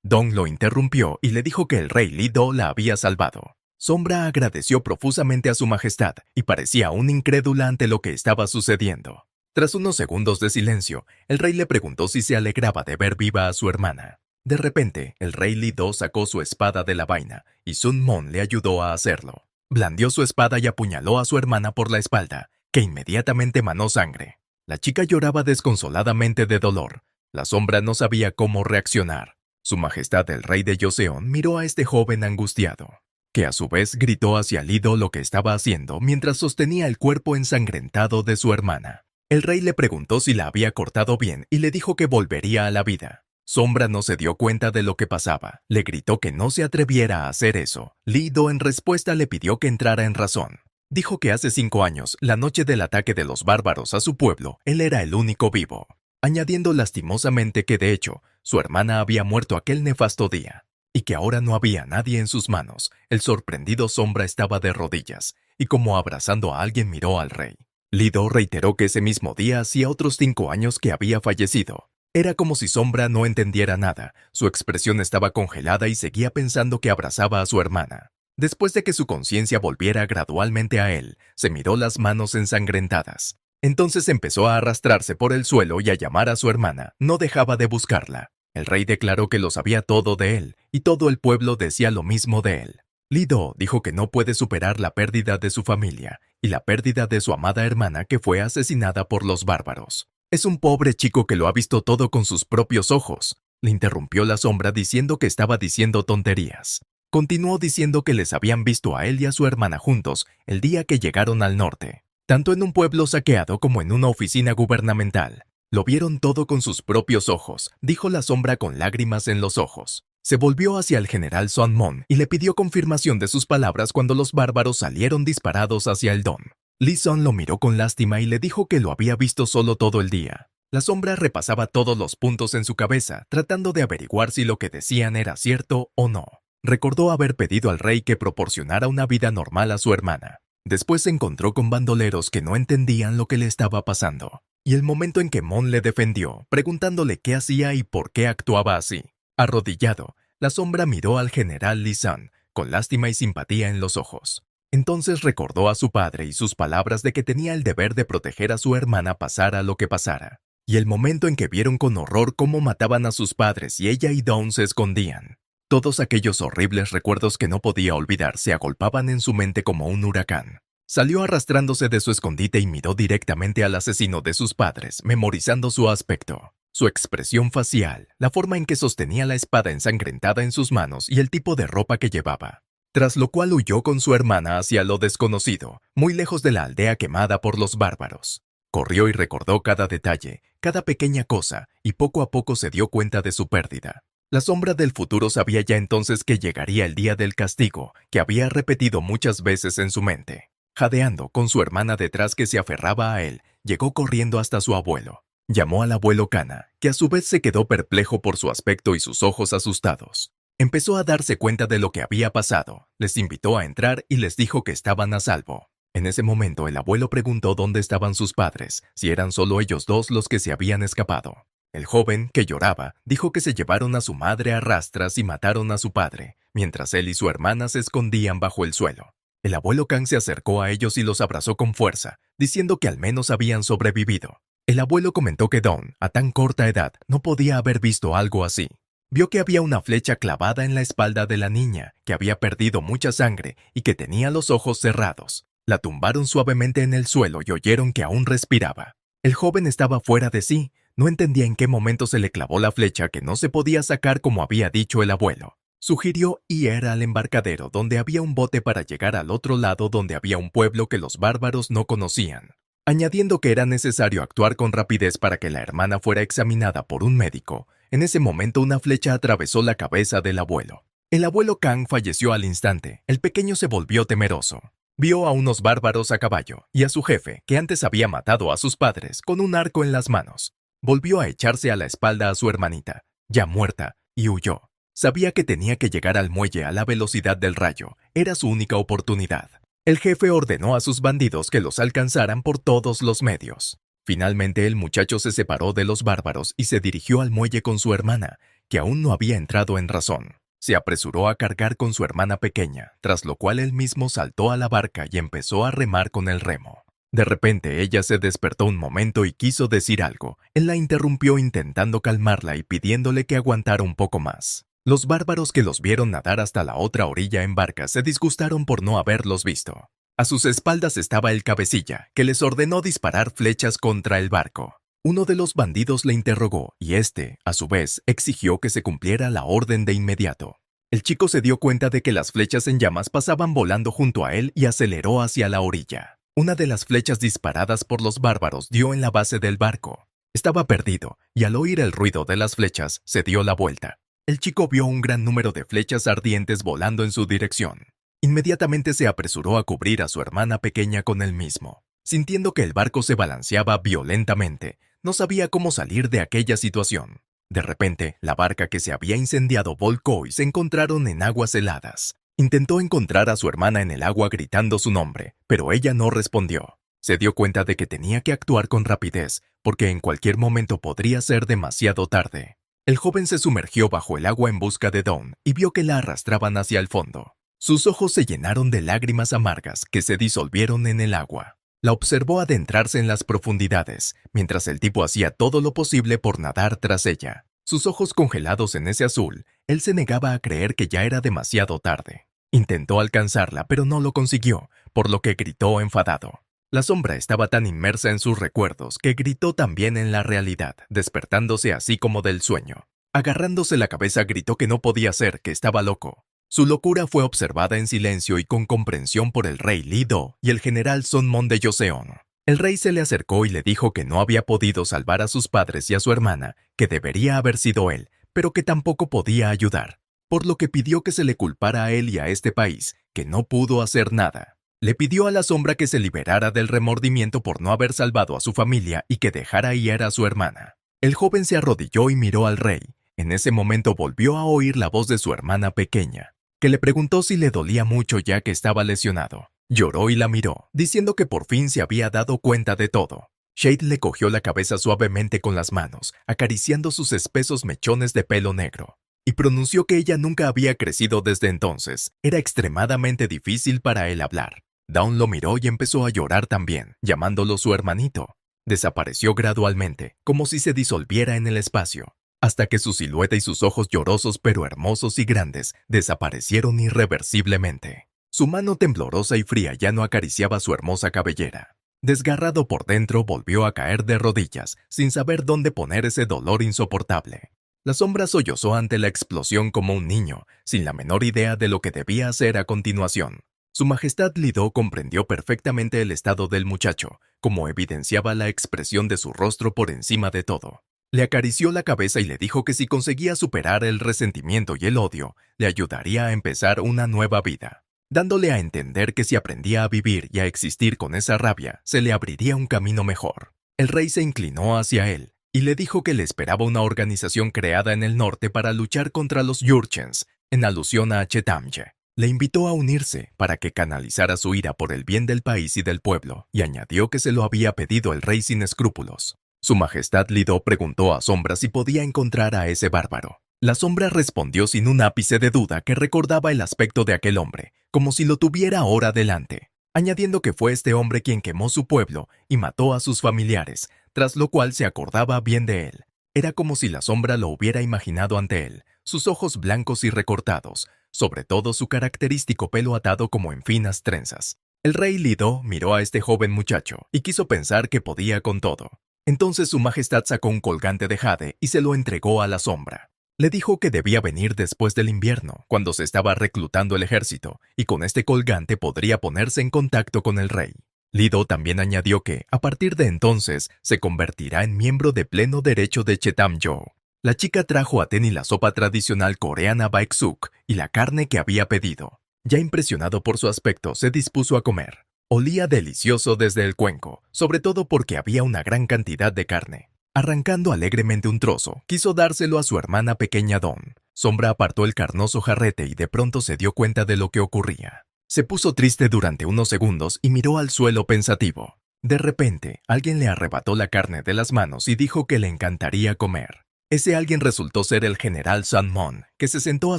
Dawn lo interrumpió y le dijo que el rey Lido la había salvado. Sombra agradeció profusamente a su majestad y parecía aún incrédula ante lo que estaba sucediendo. Tras unos segundos de silencio, el rey le preguntó si se alegraba de ver viva a su hermana. De repente, el rey Lido sacó su espada de la vaina y Sun Mon le ayudó a hacerlo. Blandió su espada y apuñaló a su hermana por la espalda, que inmediatamente manó sangre. La chica lloraba desconsoladamente de dolor. La sombra no sabía cómo reaccionar. Su Majestad el rey de Joseon miró a este joven angustiado, que a su vez gritó hacia Lido lo que estaba haciendo mientras sostenía el cuerpo ensangrentado de su hermana. El rey le preguntó si la había cortado bien y le dijo que volvería a la vida. Sombra no se dio cuenta de lo que pasaba. Le gritó que no se atreviera a hacer eso. Lido en respuesta le pidió que entrara en razón. Dijo que hace 5 años, la noche del ataque de los bárbaros a su pueblo, él era el único vivo, añadiendo lastimosamente que de hecho, su hermana había muerto aquel nefasto día, y que ahora no había nadie en sus manos. El sorprendido Sombra estaba de rodillas, y como abrazando a alguien miró al rey. Lido reiteró que ese mismo día hacía otros 5 años que había fallecido. Era como si Sombra no entendiera nada. Su expresión estaba congelada y seguía pensando que abrazaba a su hermana. Después de que su conciencia volviera gradualmente a él, se miró las manos ensangrentadas. Entonces empezó a arrastrarse por el suelo y a llamar a su hermana. No dejaba de buscarla. El rey declaró que lo sabía todo de él, y todo el pueblo decía lo mismo de él. Lido dijo que no puede superar la pérdida de su familia y la pérdida de su amada hermana que fue asesinada por los bárbaros. Es un pobre chico que lo ha visto todo con sus propios ojos. Le interrumpió la sombra diciendo que estaba diciendo tonterías. Continuó diciendo que les habían visto a él y a su hermana juntos el día que llegaron al norte, tanto en un pueblo saqueado como en una oficina gubernamental. Lo vieron todo con sus propios ojos, dijo la sombra con lágrimas en los ojos. Se volvió hacia el general Sun Mon y le pidió confirmación de sus palabras cuando los bárbaros salieron disparados hacia el Don. Li Sun lo miró con lástima y le dijo que lo había visto solo todo el día. La sombra repasaba todos los puntos en su cabeza, tratando de averiguar si lo que decían era cierto o no. Recordó haber pedido al rey que proporcionara una vida normal a su hermana. Después se encontró con bandoleros que no entendían lo que le estaba pasando, y el momento en que Mon le defendió, preguntándole qué hacía y por qué actuaba así. Arrodillado, la sombra miró al general Li Sun, con lástima y simpatía en los ojos. Entonces recordó a su padre y sus palabras de que tenía el deber de proteger a su hermana pasara lo que pasara, y el momento en que vieron con horror cómo mataban a sus padres y ella y Dawn se escondían. Todos aquellos horribles recuerdos que no podía olvidar se agolpaban en su mente como un huracán. Salió arrastrándose de su escondite y miró directamente al asesino de sus padres, memorizando su aspecto, su expresión facial, la forma en que sostenía la espada ensangrentada en sus manos y el tipo de ropa que llevaba. Tras lo cual huyó con su hermana hacia lo desconocido, muy lejos de la aldea quemada por los bárbaros. Corrió y recordó cada detalle, cada pequeña cosa, y poco a poco se dio cuenta de su pérdida. La sombra del futuro sabía ya entonces que llegaría el día del castigo, que había repetido muchas veces en su mente. Jadeando, con su hermana detrás que se aferraba a él, llegó corriendo hasta su abuelo. Llamó al abuelo Kana, que a su vez se quedó perplejo por su aspecto y sus ojos asustados. Empezó a darse cuenta de lo que había pasado, les invitó a entrar y les dijo que estaban a salvo. En ese momento el abuelo preguntó dónde estaban sus padres, si eran solo ellos dos los que se habían escapado. El joven, que lloraba, dijo que se llevaron a su madre a rastras y mataron a su padre. mientras él y su hermana se escondían bajo el suelo. El abuelo Kang se acercó a ellos y los abrazó con fuerza, diciendo que al menos habían sobrevivido. El abuelo comentó que Dawn, a tan corta edad, no podía haber visto algo así. Vio que había una flecha clavada en la espalda de la niña, que había perdido mucha sangre y que tenía los ojos cerrados. La tumbaron suavemente en el suelo y oyeron que aún respiraba. El joven estaba fuera de sí, no entendía en qué momento se le clavó la flecha que no se podía sacar como había dicho el abuelo. Sugirió ir al embarcadero donde había un bote para llegar al otro lado donde había un pueblo que los bárbaros no conocían, añadiendo que era necesario actuar con rapidez para que la hermana fuera examinada por un médico. En ese momento una flecha atravesó la cabeza del abuelo. El abuelo Kang falleció al instante. El pequeño se volvió temeroso. Vio a unos bárbaros a caballo y a su jefe, que antes había matado a sus padres, con un arco en las manos. Volvió a echarse a la espalda a su hermanita, ya muerta, y huyó. Sabía que tenía que llegar al muelle a la velocidad del rayo. Era su única oportunidad. El jefe ordenó a sus bandidos que los alcanzaran por todos los medios. Finalmente el muchacho se separó de los bárbaros y se dirigió al muelle con su hermana, que aún no había entrado en razón. Se apresuró a cargar con su hermana pequeña, tras lo cual él mismo saltó a la barca y empezó a remar con el remo. De repente ella se despertó un momento y quiso decir algo. Él la interrumpió intentando calmarla y pidiéndole que aguantara un poco más. Los bárbaros que los vieron nadar hasta la otra orilla en barca se disgustaron por no haberlos visto. A sus espaldas estaba el cabecilla, que les ordenó disparar flechas contra el barco. Uno de los bandidos le interrogó y este, a su vez, exigió que se cumpliera la orden de inmediato. El chico se dio cuenta de que las flechas en llamas pasaban volando junto a él y aceleró hacia la orilla. Una de las flechas disparadas por los bárbaros dio en la base del barco. Estaba perdido y al oír el ruido de las flechas se dio la vuelta. El chico vio un gran número de flechas ardientes volando en su dirección. Inmediatamente se apresuró a cubrir a su hermana pequeña con él mismo. Sintiendo que el barco se balanceaba violentamente, no sabía cómo salir de aquella situación. De repente, la barca que se había incendiado volcó y se encontraron en aguas heladas. Intentó encontrar a su hermana en el agua gritando su nombre, pero ella no respondió. Se dio cuenta de que tenía que actuar con rapidez, porque en cualquier momento podría ser demasiado tarde. El joven se sumergió bajo el agua en busca de Dawn y vio que la arrastraban hacia el fondo. Sus ojos se llenaron de lágrimas amargas que se disolvieron en el agua. La observó adentrarse en las profundidades, mientras el tipo hacía todo lo posible por nadar tras ella. Sus ojos congelados en ese azul, él se negaba a creer que ya era demasiado tarde. Intentó alcanzarla, pero no lo consiguió, por lo que gritó enfadado. La sombra estaba tan inmersa en sus recuerdos que gritó también en la realidad, despertándose así como del sueño. Agarrándose la cabeza gritó que no podía ser, que estaba loco. Su locura fue observada en silencio y con comprensión por el rey Li Do y el general Sun Mon de Joseon. El rey se le acercó y le dijo que no había podido salvar a sus padres y a su hermana, que debería haber sido él, pero que tampoco podía ayudar, por lo que pidió que se le culpara a él y a este país, que no pudo hacer nada. Le pidió a la sombra que se liberara del remordimiento por no haber salvado a su familia y que dejara ir a su hermana. El joven se arrodilló y miró al rey. En ese momento volvió a oír la voz de su hermana pequeña, que le preguntó si le dolía mucho ya que estaba lesionado. Lloró y la miró, diciendo que por fin se había dado cuenta de todo. Shade le cogió la cabeza suavemente con las manos, acariciando sus espesos mechones de pelo negro, y pronunció que ella nunca había crecido desde entonces. Era extremadamente difícil para él hablar. Dawn lo miró y empezó a llorar también, llamándolo su hermanito. Desapareció gradualmente, como si se disolviera en el espacio, hasta que su silueta y sus ojos llorosos pero hermosos y grandes desaparecieron irreversiblemente. Su mano temblorosa y fría ya no acariciaba su hermosa cabellera. Desgarrado por dentro, volvió a caer de rodillas, sin saber dónde poner ese dolor insoportable. La sombra sollozó ante la explosión como un niño, sin la menor idea de lo que debía hacer a continuación. Su Majestad Li Do comprendió perfectamente el estado del muchacho, como evidenciaba la expresión de su rostro por encima de todo. Le acarició la cabeza y le dijo que si conseguía superar el resentimiento y el odio, le ayudaría a empezar una nueva vida, dándole a entender que si aprendía a vivir y a existir con esa rabia, se le abriría un camino mejor. El rey se inclinó hacia él y le dijo que le esperaba una organización creada en el norte para luchar contra los Jurchens, en alusión a Chetamye. Le invitó a unirse para que canalizara su ira por el bien del país y del pueblo, y añadió que se lo había pedido el rey sin escrúpulos. Su Majestad Li Do preguntó a Sombra si podía encontrar a ese bárbaro. La sombra respondió sin un ápice de duda que recordaba el aspecto de aquel hombre, como si lo tuviera ahora delante, añadiendo que fue este hombre quien quemó su pueblo y mató a sus familiares, tras lo cual se acordaba bien de él. Era como si la sombra lo hubiera imaginado ante él, sus ojos blancos y recortados, sobre todo su característico pelo atado como en finas trenzas. El rey Lido miró a este joven muchacho y quiso pensar que podía con todo. Entonces su majestad sacó un colgante de jade y se lo entregó a la sombra. Le dijo que debía venir después del invierno, cuando se estaba reclutando el ejército, y con este colgante podría ponerse en contacto con el rey. Lido también añadió que, a partir de entonces, se convertirá en miembro de pleno derecho de Chetamjo. La chica trajo a Tenny la sopa tradicional coreana baeksuk y la carne que había pedido. Ya impresionado por su aspecto, se dispuso a comer. Olía delicioso desde el cuenco, sobre todo porque había una gran cantidad de carne. Arrancando alegremente un trozo, quiso dárselo a su hermana pequeña Dawn. Sombra apartó el carnoso jarrete y de pronto se dio cuenta de lo que ocurría. Se puso triste durante unos segundos y miró al suelo pensativo. De repente, alguien le arrebató la carne de las manos y dijo que le encantaría comer. Ese alguien resultó ser el general Sun Mon, que se sentó a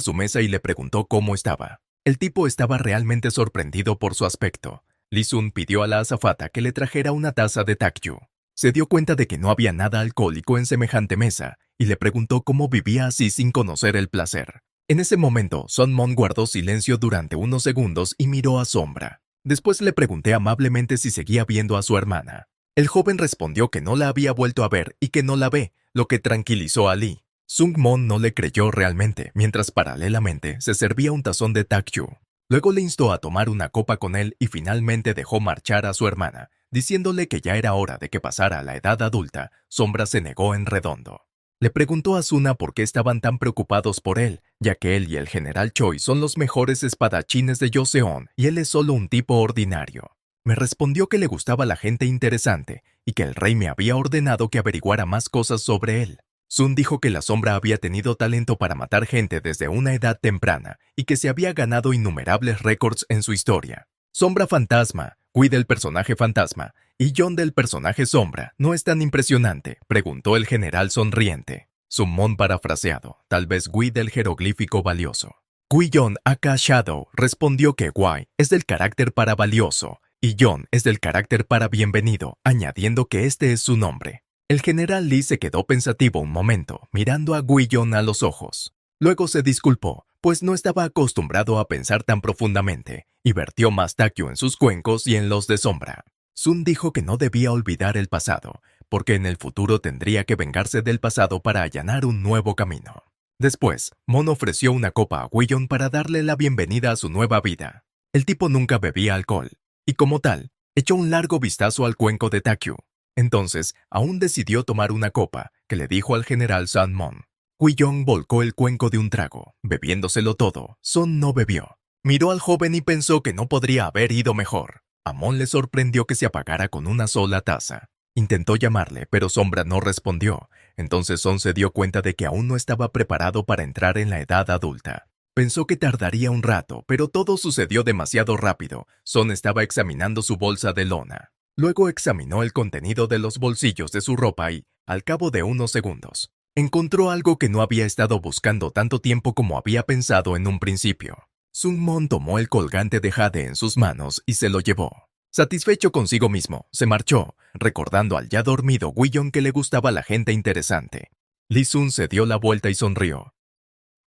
su mesa y le preguntó cómo estaba. El tipo estaba realmente sorprendido por su aspecto. Lee Sun pidió a la azafata que le trajera una taza de takyu. Se dio cuenta de que no había nada alcohólico en semejante mesa y le preguntó cómo vivía así sin conocer el placer. En ese momento, Sun Mon guardó silencio durante unos segundos y miró a Sombra. Después le pregunté amablemente si seguía viendo a su hermana. El joven respondió que no la había vuelto a ver y que no la ve, lo que tranquilizó a Lee. Sung Mon no le creyó realmente, mientras paralelamente se servía un tazón de takyu. Luego le instó a tomar una copa con él y finalmente dejó marchar a su hermana, diciéndole que ya era hora de que pasara a la edad adulta. Sombra se negó en redondo. Le preguntó a Suna por qué estaban tan preocupados por él, ya que él y el general Choi son los mejores espadachines de Joseon y él es solo un tipo ordinario. Me respondió que le gustaba la gente interesante y que el rey me había ordenado que averiguara más cosas sobre él. Sun dijo que la sombra había tenido talento para matar gente desde una edad temprana y que se había ganado innumerables récords en su historia. Sombra fantasma, Gui del personaje fantasma y John del personaje sombra, ¿no es tan impresionante?, preguntó el general sonriente. Summon parafraseado, tal vez Gui del jeroglífico valioso. Gui John aka Shadow respondió que Gui es del carácter para valioso y John es del carácter para bienvenido, añadiendo que este es su nombre. El general Lee se quedó pensativo un momento, mirando a Guillón a los ojos. Luego se disculpó, pues no estaba acostumbrado a pensar tan profundamente, y vertió más takyu en sus cuencos y en los de Sombra. Sun dijo que no debía olvidar el pasado, porque en el futuro tendría que vengarse del pasado para allanar un nuevo camino. Después, Mon ofreció una copa a Guillón para darle la bienvenida a su nueva vida. El tipo nunca bebía alcohol, y como tal, echó un largo vistazo al cuenco de takyu. Entonces, aún decidió tomar una copa, que le dijo al general Sun Mon. Guillón volcó el cuenco de un trago, bebiéndoselo todo. Sun no bebió. Miró al joven y pensó que no podría haber ido mejor. A Mon le sorprendió que se apagara con una sola taza. Intentó llamarle, pero Sombra no respondió. Entonces Sun se dio cuenta de que aún no estaba preparado para entrar en la edad adulta. Pensó que tardaría un rato, pero todo sucedió demasiado rápido. Sun estaba examinando su bolsa de lona. Luego examinó el contenido de los bolsillos de su ropa y, al cabo de unos segundos, encontró algo que no había estado buscando tanto tiempo como había pensado en un principio. Sun Mon tomó el colgante de jade en sus manos y se lo llevó. Satisfecho consigo mismo, se marchó, recordando al ya dormido Guillón que le gustaba la gente interesante. Lee Sun se dio la vuelta y sonrió.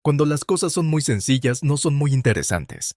Cuando las cosas son muy sencillas, no son muy interesantes.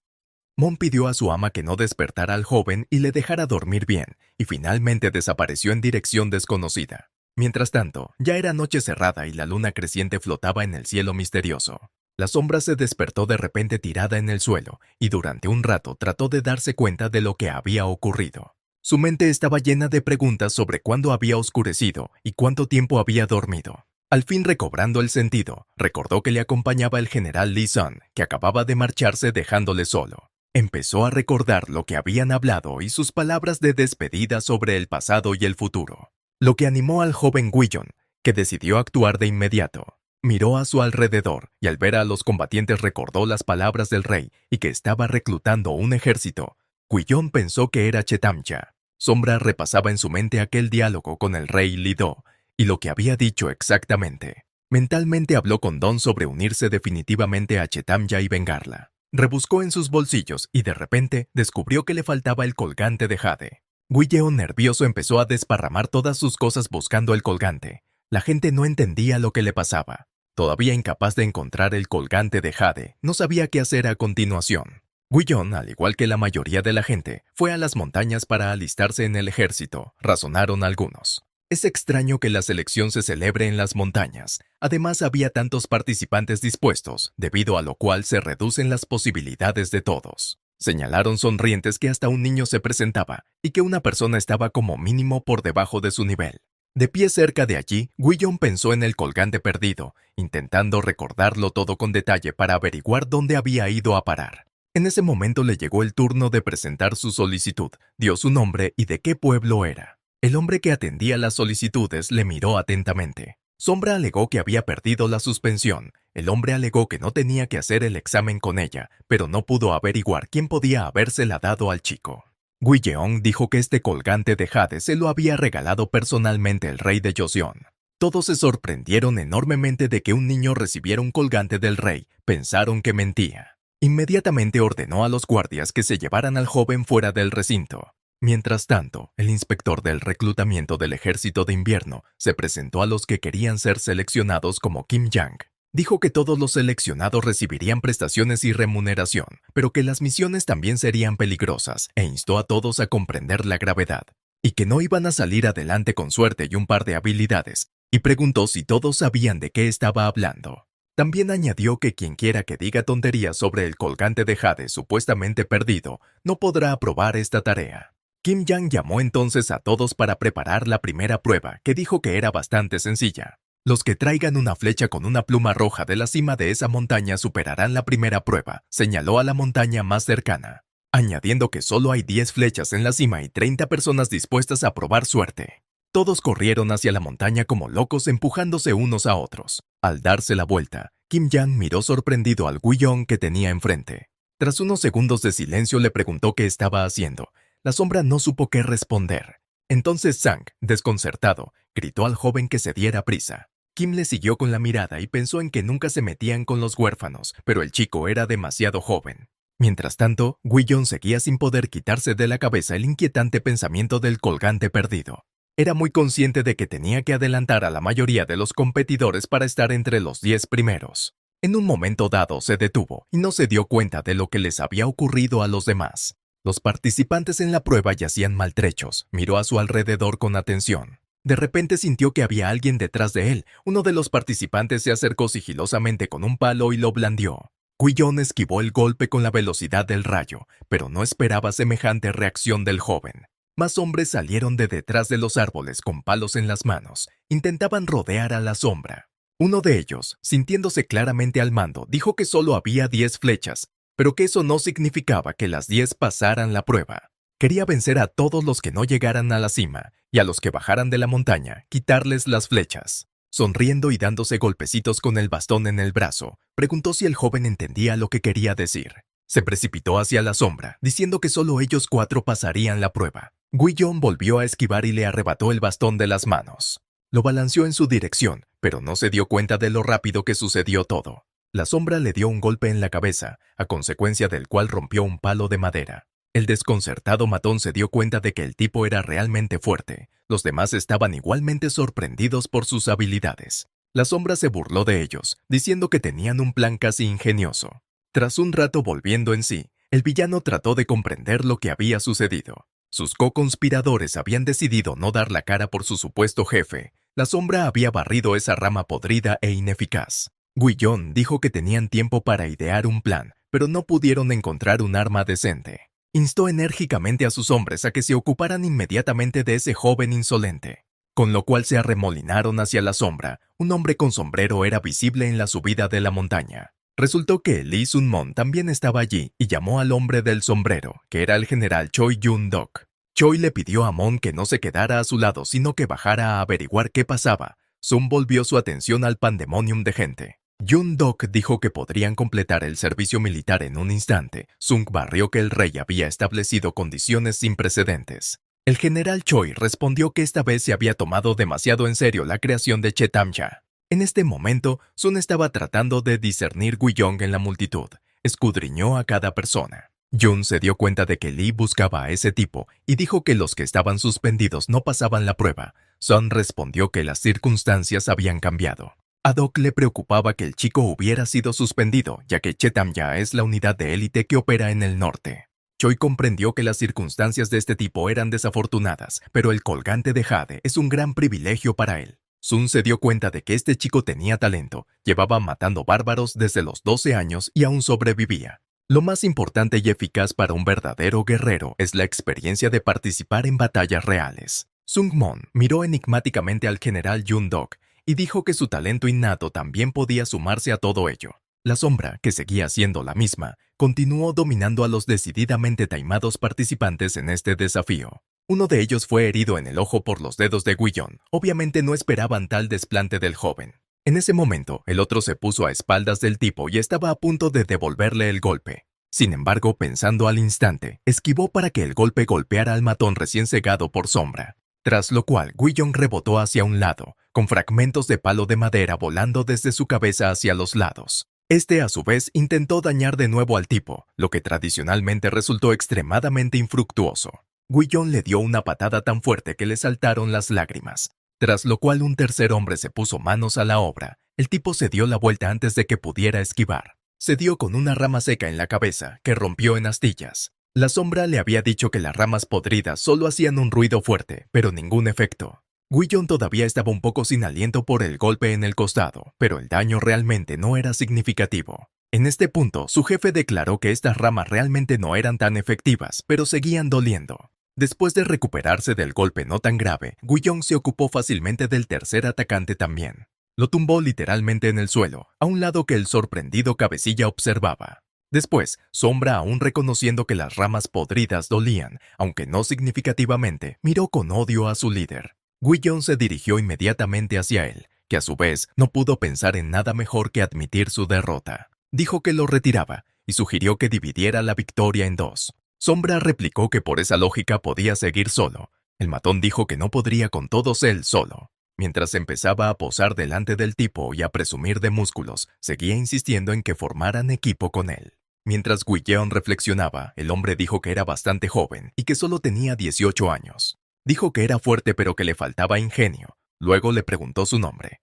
Mon pidió a su ama que no despertara al joven y le dejara dormir bien, y finalmente desapareció en dirección desconocida. Mientras tanto, ya era noche cerrada y la luna creciente flotaba en el cielo misterioso. La sombra se despertó de repente tirada en el suelo, y durante un rato trató de darse cuenta de lo que había ocurrido. Su mente estaba llena de preguntas sobre cuándo había oscurecido y cuánto tiempo había dormido. Al fin recobrando el sentido, recordó que le acompañaba el general Lee Sun, que acababa de marcharse dejándole solo. Empezó a recordar lo que habían hablado y sus palabras de despedida sobre el pasado y el futuro. Lo que animó al joven Guillón, que decidió actuar de inmediato. Miró a su alrededor y al ver a los combatientes recordó las palabras del rey y que estaba reclutando un ejército. Guillón pensó que era Chetamcha. Sombra repasaba en su mente aquel diálogo con el rey Lido y lo que había dicho exactamente. Mentalmente habló con Don sobre unirse definitivamente a Chetamya y vengarla. Rebuscó en sus bolsillos y de repente descubrió que le faltaba el colgante de jade. Guilleon, nervioso, empezó a desparramar todas sus cosas buscando el colgante. La gente no entendía lo que le pasaba. Todavía incapaz de encontrar el colgante de jade, no sabía qué hacer a continuación. Guillón, al igual que la mayoría de la gente, fue a las montañas para alistarse en el ejército, razonaron algunos. Es extraño que la selección se celebre en las montañas. Además, había tantos participantes dispuestos, debido a lo cual se reducen las posibilidades de todos. Señalaron sonrientes que hasta un niño se presentaba y que una persona estaba como mínimo por debajo de su nivel. De pie cerca de allí, Guillón pensó en el colgante perdido, intentando recordarlo todo con detalle para averiguar dónde había ido a parar. En ese momento le llegó el turno de presentar su solicitud, dio su nombre y de qué pueblo era. El hombre que atendía las solicitudes le miró atentamente. Sombra alegó que había perdido la suspensión. El hombre alegó que no tenía que hacer el examen con ella, pero no pudo averiguar quién podía habérsela dado al chico. Guilleon dijo que este colgante de jade se lo había regalado personalmente el rey de Joseon. Todos se sorprendieron enormemente de que un niño recibiera un colgante del rey. Pensaron que mentía. Inmediatamente ordenó a los guardias que se llevaran al joven fuera del recinto. Mientras tanto, el inspector del reclutamiento del ejército de invierno se presentó a los que querían ser seleccionados como Kim Yang. Dijo que todos los seleccionados recibirían prestaciones y remuneración, pero que las misiones también serían peligrosas e instó a todos a comprender la gravedad, y que no iban a salir adelante con suerte y un par de habilidades, y preguntó si todos sabían de qué estaba hablando. También añadió que quienquiera que diga tonterías sobre el colgante de jade supuestamente perdido no podrá aprobar esta tarea. Kim Yang llamó entonces a todos para preparar la primera prueba, que dijo que era bastante sencilla. Los que traigan una flecha con una pluma roja de la cima de esa montaña superarán la primera prueba, señaló a la montaña más cercana, añadiendo que solo hay 10 flechas en la cima y 30 personas dispuestas a probar suerte. Todos corrieron hacia la montaña como locos empujándose unos a otros. Al darse la vuelta, Kim Yang miró sorprendido al Guillón que tenía enfrente. Tras unos segundos de silencio le preguntó qué estaba haciendo. La sombra no supo qué responder. Entonces Sang, desconcertado, gritó al joven que se diera prisa. Kim le siguió con la mirada y pensó en que nunca se metían con los huérfanos, pero el chico era demasiado joven. Mientras tanto, Guillón seguía sin poder quitarse de la cabeza el inquietante pensamiento del colgante perdido. Era muy consciente de que tenía que adelantar a la mayoría de los competidores para estar entre los 10 primeros. En un momento dado se detuvo y no se dio cuenta de lo que les había ocurrido a los demás. Los participantes en la prueba yacían maltrechos. Miró a su alrededor con atención. De repente sintió que había alguien detrás de él. Uno de los participantes se acercó sigilosamente con un palo y lo blandió. Guillón esquivó el golpe con la velocidad del rayo, pero no esperaba semejante reacción del joven. Más hombres salieron de detrás de los árboles con palos en las manos. Intentaban rodear a la sombra. Uno de ellos, sintiéndose claramente al mando, dijo que solo había 10 flechas, pero que eso no significaba que las 10 pasaran la prueba. Quería vencer a todos los que no llegaran a la cima, y a los que bajaran de la montaña, quitarles las flechas. Sonriendo y dándose golpecitos con el bastón en el brazo, preguntó si el joven entendía lo que quería decir. Se precipitó hacia la sombra, diciendo que solo ellos 4 pasarían la prueba. Guillón volvió a esquivar y le arrebató el bastón de las manos. Lo balanceó en su dirección, pero no se dio cuenta de lo rápido que sucedió todo. La sombra le dio un golpe en la cabeza, a consecuencia del cual rompió un palo de madera. El desconcertado matón se dio cuenta de que el tipo era realmente fuerte. Los demás estaban igualmente sorprendidos por sus habilidades. La sombra se burló de ellos, diciendo que tenían un plan casi ingenioso. Tras un rato volviendo en sí, el villano trató de comprender lo que había sucedido. Sus co-conspiradores habían decidido no dar la cara por su supuesto jefe. La sombra había barrido esa rama podrida e ineficaz. Guillón dijo que tenían tiempo para idear un plan, pero no pudieron encontrar un arma decente. Instó enérgicamente a sus hombres a que se ocuparan inmediatamente de ese joven insolente, con lo cual se arremolinaron hacia la sombra. Un hombre con sombrero era visible en la subida de la montaña. Resultó que Lee Sun-mon también estaba allí y llamó al hombre del sombrero, que era el general Choi Yun-dok. Choi le pidió a Mon que no se quedara a su lado, sino que bajara a averiguar qué pasaba. Sun volvió su atención al pandemonium de gente. Yun-dok dijo que podrían completar el servicio militar en un instante. Sung barrió que el rey había establecido condiciones sin precedentes. El general Choi respondió que esta vez se había tomado demasiado en serio la creación de Chetamya. En este momento, Sun estaba tratando de discernir Guiyong en la multitud. Escudriñó a cada persona. Jun se dio cuenta de que Lee buscaba a ese tipo y dijo que los que estaban suspendidos no pasaban la prueba. Sun respondió que las circunstancias habían cambiado. A Doc le preocupaba que el chico hubiera sido suspendido, ya que Chetamya es la unidad de élite que opera en el norte. Choi comprendió que las circunstancias de este tipo eran desafortunadas, pero el colgante de Jade es un gran privilegio para él. Sun se dio cuenta de que este chico tenía talento, llevaba matando bárbaros desde los 12 años y aún sobrevivía. Lo más importante y eficaz para un verdadero guerrero es la experiencia de participar en batallas reales. Sung-mon miró enigmáticamente al general Yun-dok y dijo que su talento innato también podía sumarse a todo ello. La sombra, que seguía siendo la misma, continuó dominando a los decididamente taimados participantes en este desafío. Uno de ellos fue herido en el ojo por los dedos de Guillón. Obviamente no esperaban tal desplante del joven. En ese momento, el otro se puso a espaldas del tipo y estaba a punto de devolverle el golpe. Sin embargo, pensando al instante, esquivó para que el golpe golpeara al matón recién cegado por sombra. Tras lo cual, Guillón rebotó hacia un lado, con fragmentos de palo de madera volando desde su cabeza hacia los lados. Este, a su vez, intentó dañar de nuevo al tipo, lo que tradicionalmente resultó extremadamente infructuoso. Guillón le dio una patada tan fuerte que le saltaron las lágrimas. Tras lo cual un tercer hombre se puso manos a la obra. El tipo se dio la vuelta antes de que pudiera esquivar. Se dio con una rama seca en la cabeza, que rompió en astillas. La sombra le había dicho que las ramas podridas solo hacían un ruido fuerte, pero ningún efecto. Guillón todavía estaba un poco sin aliento por el golpe en el costado, pero el daño realmente no era significativo. En este punto, su jefe declaró que estas ramas realmente no eran tan efectivas, pero seguían doliendo. Después de recuperarse del golpe no tan grave, Guillón se ocupó fácilmente del tercer atacante también. Lo tumbó literalmente en el suelo, a un lado que el sorprendido cabecilla observaba. Después, Sombra, aún reconociendo que las ramas podridas dolían, aunque no significativamente, miró con odio a su líder. Guillón se dirigió inmediatamente hacia él, que a su vez no pudo pensar en nada mejor que admitir su derrota. Dijo que lo retiraba y sugirió que dividiera la victoria en dos. Sombra replicó que por esa lógica podía seguir solo. El matón dijo que no podría con todos él solo. Mientras empezaba a posar delante del tipo y a presumir de músculos, seguía insistiendo en que formaran equipo con él. Mientras Guillón reflexionaba, el hombre dijo que era bastante joven y que solo tenía 18 años. Dijo que era fuerte pero que le faltaba ingenio. Luego le preguntó su nombre.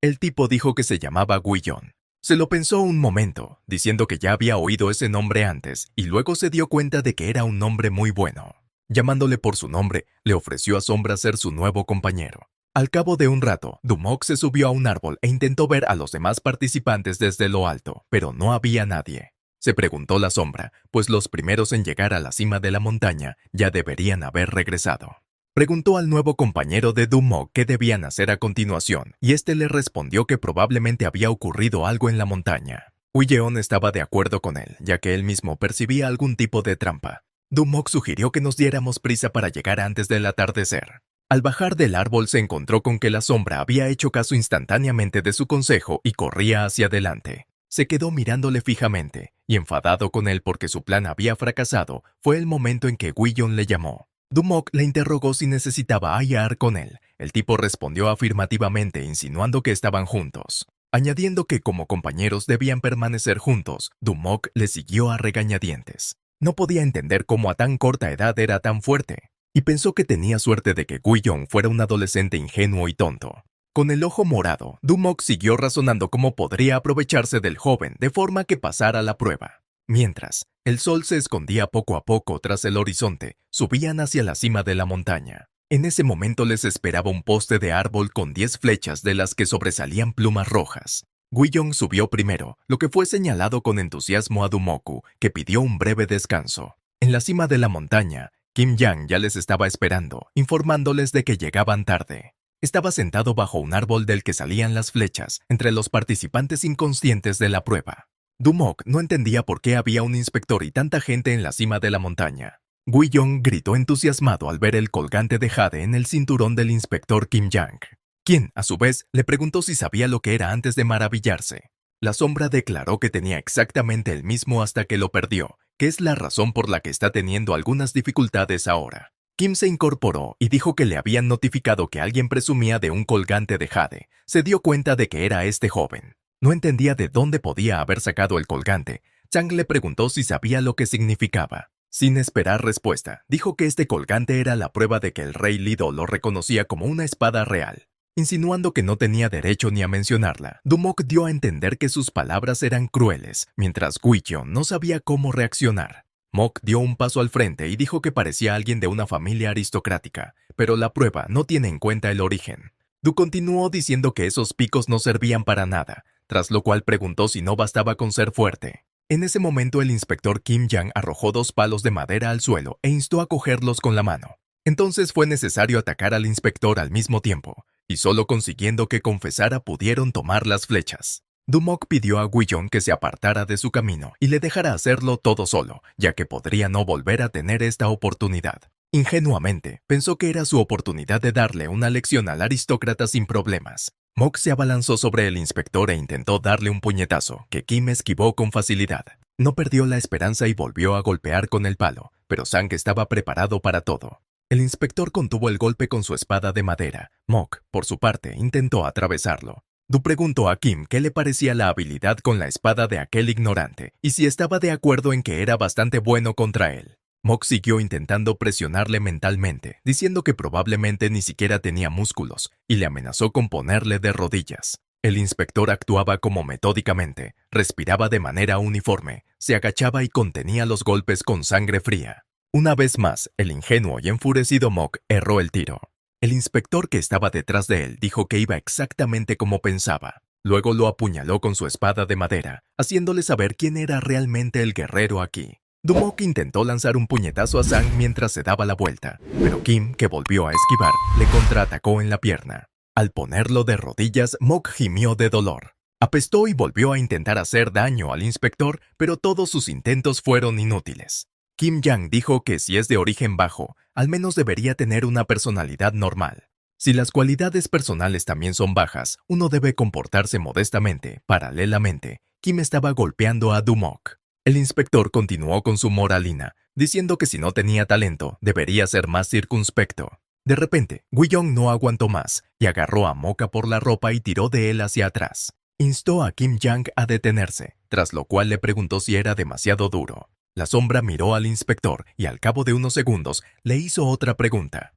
El tipo dijo que se llamaba Guillón. Se lo pensó un momento, diciendo que ya había oído ese nombre antes, y luego se dio cuenta de que era un nombre muy bueno. Llamándole por su nombre, le ofreció a Sombra ser su nuevo compañero. Al cabo de un rato, Dumok se subió a un árbol e intentó ver a los demás participantes desde lo alto, pero no había nadie. Se preguntó la Sombra, pues los primeros en llegar a la cima de la montaña ya deberían haber regresado. Preguntó al nuevo compañero de Dumok qué debían hacer a continuación, y este le respondió que probablemente había ocurrido algo en la montaña. Guillón estaba de acuerdo con él, ya que él mismo percibía algún tipo de trampa. Dumok sugirió que nos diéramos prisa para llegar antes del atardecer. Al bajar del árbol se encontró con que la Sombra había hecho caso instantáneamente de su consejo y corría hacia adelante. Se quedó mirándole fijamente, y enfadado con él porque su plan había fracasado, fue el momento en que Guillón le llamó. Dumok le interrogó si necesitaba hallar con él. El tipo respondió afirmativamente, insinuando que estaban juntos. Añadiendo que como compañeros debían permanecer juntos, Dumok le siguió a regañadientes. No podía entender cómo a tan corta edad era tan fuerte, y pensó que tenía suerte de que Guillón fuera un adolescente ingenuo y tonto. Con el ojo morado, Dumok siguió razonando cómo podría aprovecharse del joven de forma que pasara la prueba. Mientras, el sol se escondía poco a poco tras el horizonte, subían hacia la cima de la montaña. En ese momento les esperaba un poste de árbol con 10 flechas de las que sobresalían plumas rojas. Guillón subió primero, lo que fue señalado con entusiasmo a Dumoku, que pidió un breve descanso. En la cima de la montaña, Kim Yang ya les estaba esperando, informándoles de que llegaban tarde. Estaba sentado bajo un árbol del que salían las flechas, entre los participantes inconscientes de la prueba. Dumok no entendía por qué había un inspector y tanta gente en la cima de la montaña. Guillón gritó entusiasmado al ver el colgante de jade en el cinturón del inspector Kim Yang, quien, a su vez, le preguntó si sabía lo que era antes de maravillarse. La Sombra declaró que tenía exactamente el mismo hasta que lo perdió, que es la razón por la que está teniendo algunas dificultades ahora. Kim se incorporó y dijo que le habían notificado que alguien presumía de un colgante de jade. Se dio cuenta de que era este joven. No entendía de dónde podía haber sacado el colgante. Chang le preguntó si sabía lo que significaba. Sin esperar respuesta, dijo que este colgante era la prueba de que el rey Lido lo reconocía como una espada real. Insinuando que no tenía derecho ni a mencionarla, Dumok dio a entender que sus palabras eran crueles, mientras Guicheon no sabía cómo reaccionar. Mok dio un paso al frente y dijo que parecía alguien de una familia aristocrática, pero la prueba no tiene en cuenta el origen. Du continuó diciendo que esos picos no servían para nada, tras lo cual preguntó si no bastaba con ser fuerte. En ese momento el inspector Kim Yang arrojó 2 palos de madera al suelo e instó a cogerlos con la mano. Entonces fue necesario atacar al inspector al mismo tiempo, y solo consiguiendo que confesara pudieron tomar las flechas. Dumok pidió a Guillon que se apartara de su camino y le dejara hacerlo todo solo, ya que podría no volver a tener esta oportunidad. Ingenuamente, pensó que era su oportunidad de darle una lección al aristócrata sin problemas. Mok se abalanzó sobre el inspector e intentó darle un puñetazo, que Kim esquivó con facilidad. No perdió la esperanza y volvió a golpear con el palo, pero Sang estaba preparado para todo. El inspector contuvo el golpe con su espada de madera. Mok, por su parte, intentó atravesarlo. Du preguntó a Kim qué le parecía la habilidad con la espada de aquel ignorante y si estaba de acuerdo en que era bastante bueno contra él. Mok siguió intentando presionarle mentalmente, diciendo que probablemente ni siquiera tenía músculos, y le amenazó con ponerle de rodillas. El inspector actuaba como metódicamente, respiraba de manera uniforme, se agachaba y contenía los golpes con sangre fría. Una vez más, el ingenuo y enfurecido Mok erró el tiro. El inspector que estaba detrás de él dijo que iba exactamente como pensaba. Luego lo apuñaló con su espada de madera, haciéndole saber quién era realmente el guerrero aquí. Dumok intentó lanzar un puñetazo a Sang mientras se daba la vuelta, pero Kim, que volvió a esquivar, le contraatacó en la pierna. Al ponerlo de rodillas, Mok gimió de dolor. Apestó y volvió a intentar hacer daño al inspector, pero todos sus intentos fueron inútiles. Kim Yang dijo que si es de origen bajo, al menos debería tener una personalidad normal. Si las cualidades personales también son bajas, uno debe comportarse modestamente. Paralelamente, Kim estaba golpeando a Dumok. El inspector continuó con su moralina, diciendo que si no tenía talento, debería ser más circunspecto. De repente, Guillon no aguantó más y agarró a Moka por la ropa y tiró de él hacia atrás. Instó a Kim Yang a detenerse, tras lo cual le preguntó si era demasiado duro. La sombra miró al inspector y al cabo de unos segundos le hizo otra pregunta.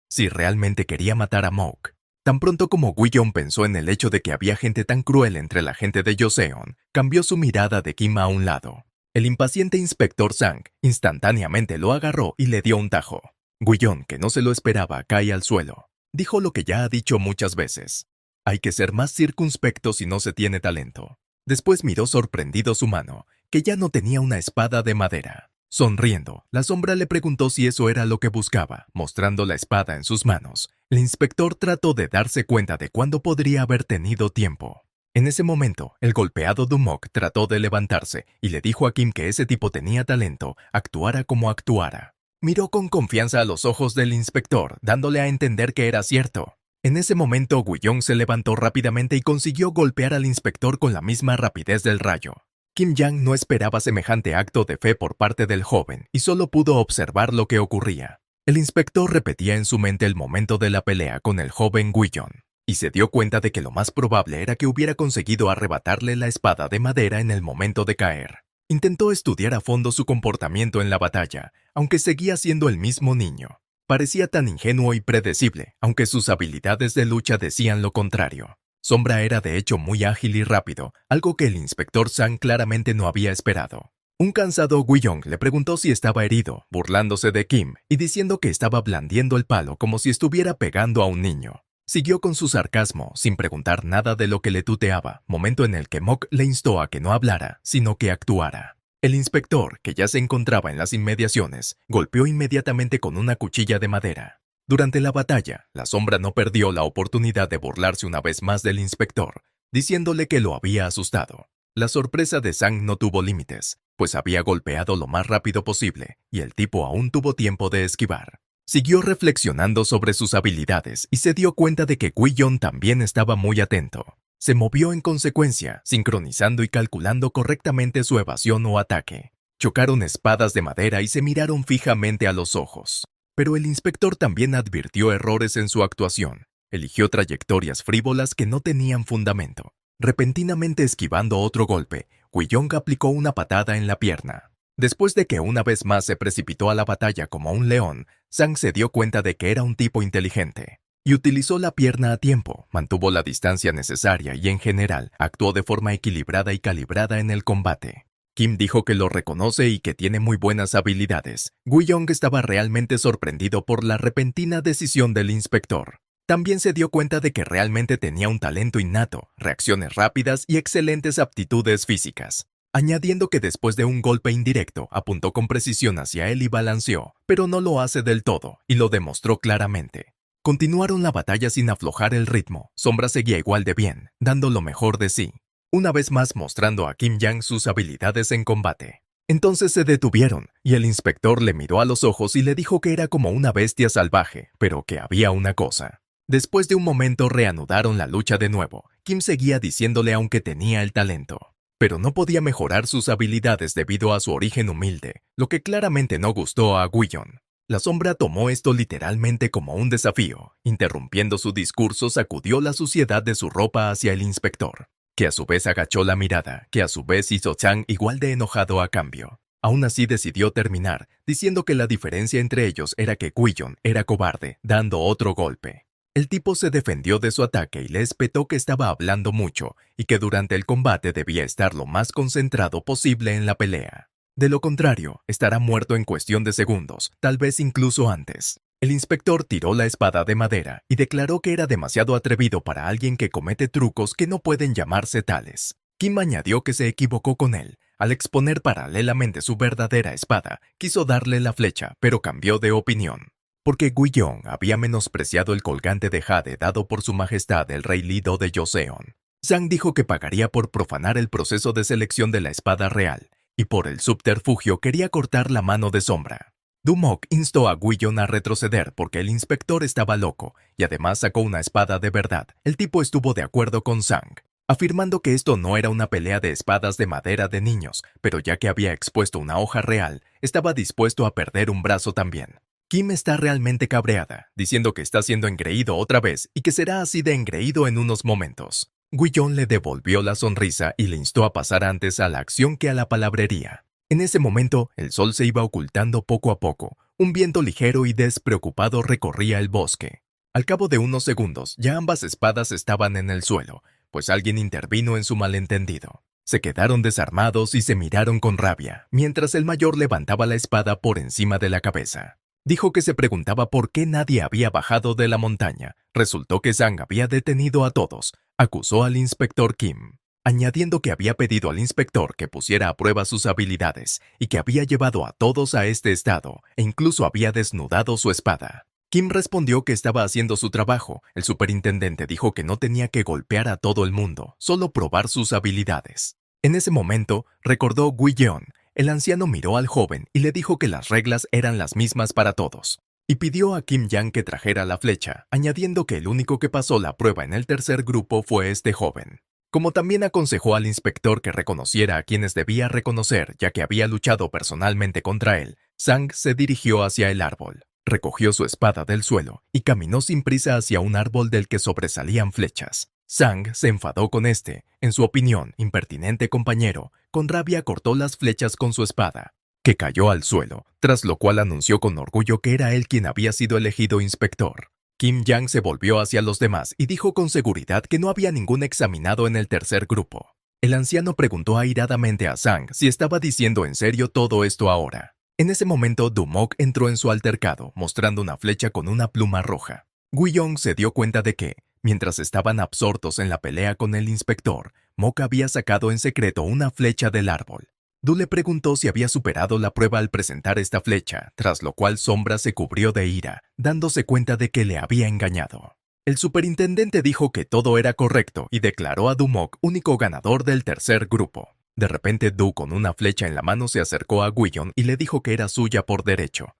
Si realmente quería matar a Mok. Tan pronto como Guillon pensó en el hecho de que había gente tan cruel entre la gente de Joseon, cambió su mirada de Kim a un lado. El impaciente inspector Sang instantáneamente lo agarró y le dio un tajo. Guillon, que no se lo esperaba, cae al suelo. Dijo lo que ya ha dicho muchas veces. Hay que ser más circunspecto si no se tiene talento. Después miró sorprendido su mano, que ya no tenía una espada de madera. Sonriendo, la sombra le preguntó si eso era lo que buscaba, mostrando la espada en sus manos. El inspector trató de darse cuenta de cuándo podría haber tenido tiempo. En ese momento, el golpeado Dumok trató de levantarse y le dijo a Kim que ese tipo tenía talento, actuara como actuara. Miró con confianza a los ojos del inspector, dándole a entender que era cierto. En ese momento, Guillon se levantó rápidamente y consiguió golpear al inspector con la misma rapidez del rayo. Kim Yang no esperaba semejante acto de fe por parte del joven y solo pudo observar lo que ocurría. El inspector repetía en su mente el momento de la pelea con el joven Guillon y se dio cuenta de que lo más probable era que hubiera conseguido arrebatarle la espada de madera en el momento de caer. Intentó estudiar a fondo su comportamiento en la batalla, aunque seguía siendo el mismo niño. Parecía tan ingenuo y predecible, aunque sus habilidades de lucha decían lo contrario. Sombra era de hecho muy ágil y rápido, algo que el inspector Sang claramente no había esperado. Un cansado Guillon le preguntó si estaba herido, burlándose de Kim y diciendo que estaba blandiendo el palo como si estuviera pegando a un niño. Siguió con su sarcasmo, sin preguntar nada de lo que le tuteaba, momento en el que Mok le instó a que no hablara, sino que actuara. El inspector, que ya se encontraba en las inmediaciones, golpeó inmediatamente con una cuchilla de madera. Durante la batalla, la sombra no perdió la oportunidad de burlarse una vez más del inspector, diciéndole que lo había asustado. La sorpresa de Sang no tuvo límites, pues había golpeado lo más rápido posible, y el tipo aún tuvo tiempo de esquivar. Siguió reflexionando sobre sus habilidades y se dio cuenta de que Guillon también estaba muy atento. Se movió en consecuencia, sincronizando y calculando correctamente su evasión o ataque. Chocaron espadas de madera y se miraron fijamente a los ojos. Pero el inspector también advirtió errores en su actuación. Eligió trayectorias frívolas que no tenían fundamento. Repentinamente esquivando otro golpe, Guiyong aplicó una patada en la pierna. Después de que una vez más se precipitó a la batalla como un león, Zhang se dio cuenta de que era un tipo inteligente. Y utilizó la pierna a tiempo, mantuvo la distancia necesaria y en general actuó de forma equilibrada y calibrada en el combate. Kim dijo que lo reconoce y que tiene muy buenas habilidades. Guiyong estaba realmente sorprendido por la repentina decisión del inspector. También se dio cuenta de que realmente tenía un talento innato, reacciones rápidas y excelentes aptitudes físicas. Añadiendo que después de un golpe indirecto, apuntó con precisión hacia él y balanceó, pero no lo hace del todo, y lo demostró claramente. Continuaron la batalla sin aflojar el ritmo. Sombra seguía igual de bien, dando lo mejor de sí, una vez más mostrando a Kim Yang sus habilidades en combate. Entonces se detuvieron, y el inspector le miró a los ojos y le dijo que era como una bestia salvaje, pero que había una cosa. Después de un momento reanudaron la lucha de nuevo. Kim seguía diciéndole aunque tenía el talento, pero no podía mejorar sus habilidades debido a su origen humilde, lo que claramente no gustó a Guiyong. La sombra tomó esto literalmente como un desafío. Interrumpiendo su discurso, sacudió la suciedad de su ropa hacia el inspector, que a su vez agachó la mirada, que a su vez hizo Zhang igual de enojado a cambio. Aún así decidió terminar, diciendo que la diferencia entre ellos era que Guiyong era cobarde, dando otro golpe. El tipo se defendió de su ataque y le espetó que estaba hablando mucho y que durante el combate debía estar lo más concentrado posible en la pelea. De lo contrario, estará muerto en cuestión de segundos, tal vez incluso antes. El inspector tiró la espada de madera y declaró que era demasiado atrevido para alguien que comete trucos que no pueden llamarse tales. Kim añadió que se equivocó con él. Al exponer paralelamente su verdadera espada, quiso darle la flecha, pero cambió de opinión. Porque Guiyong había menospreciado el colgante de jade dado por su majestad el rey Lido de Joseon. Zhang dijo que pagaría por profanar el proceso de selección de la espada real, y por el subterfugio quería cortar la mano de Sombra. Du Mok instó a Guiyong a retroceder porque el inspector estaba loco, y además sacó una espada de verdad. El tipo estuvo de acuerdo con Zhang, afirmando que esto no era una pelea de espadas de madera de niños, pero ya que había expuesto una hoja real, estaba dispuesto a perder un brazo también. Kim está realmente cabreada, diciendo que está siendo engreído otra vez y que será así de engreído en unos momentos. Guiyong le devolvió la sonrisa y le instó a pasar antes a la acción que a la palabrería. En ese momento, el sol se iba ocultando poco a poco. Un viento ligero y despreocupado recorría el bosque. Al cabo de unos segundos, ya ambas espadas estaban en el suelo, pues alguien intervino en su malentendido. Se quedaron desarmados y se miraron con rabia, mientras el mayor levantaba la espada por encima de la cabeza. Dijo que se preguntaba por qué nadie había bajado de la montaña. Resultó que Zhang había detenido a todos. Acusó al inspector Kim, añadiendo que había pedido al inspector que pusiera a prueba sus habilidades y que había llevado a todos a este estado e incluso había desnudado su espada. Kim respondió que estaba haciendo su trabajo. El superintendente dijo que no tenía que golpear a todo el mundo, solo probar sus habilidades. En ese momento, recordó Guiyong. El anciano miró al joven y le dijo que las reglas eran las mismas para todos, y pidió a Kim Yang que trajera la flecha, añadiendo que el único que pasó la prueba en el tercer grupo fue este joven. Como también aconsejó al inspector que reconociera a quienes debía reconocer, ya que había luchado personalmente contra él, Zhang se dirigió hacia el árbol, recogió su espada del suelo y caminó sin prisa hacia un árbol del que sobresalían flechas. Zhang se enfadó con este, en su opinión, impertinente compañero. Con rabia cortó las flechas con su espada, que cayó al suelo, tras lo cual anunció con orgullo que era él quien había sido elegido inspector. Kim Yang se volvió hacia los demás y dijo con seguridad que no había ningún examinado en el tercer grupo. El anciano preguntó airadamente a Zhang si estaba diciendo en serio todo esto ahora. En ese momento, Du Mok entró en su altercado, mostrando una flecha con una pluma roja. Guiyong se dio cuenta de que, mientras estaban absortos en la pelea con el inspector, Mok había sacado en secreto una flecha del árbol. Du le preguntó si había superado la prueba al presentar esta flecha, tras lo cual Sombra se cubrió de ira, dándose cuenta de que le había engañado. El superintendente dijo que todo era correcto y declaró a Du Mok único ganador del tercer grupo. De repente, Du con una flecha en la mano se acercó a Guiyong y le dijo que era suya por derecho.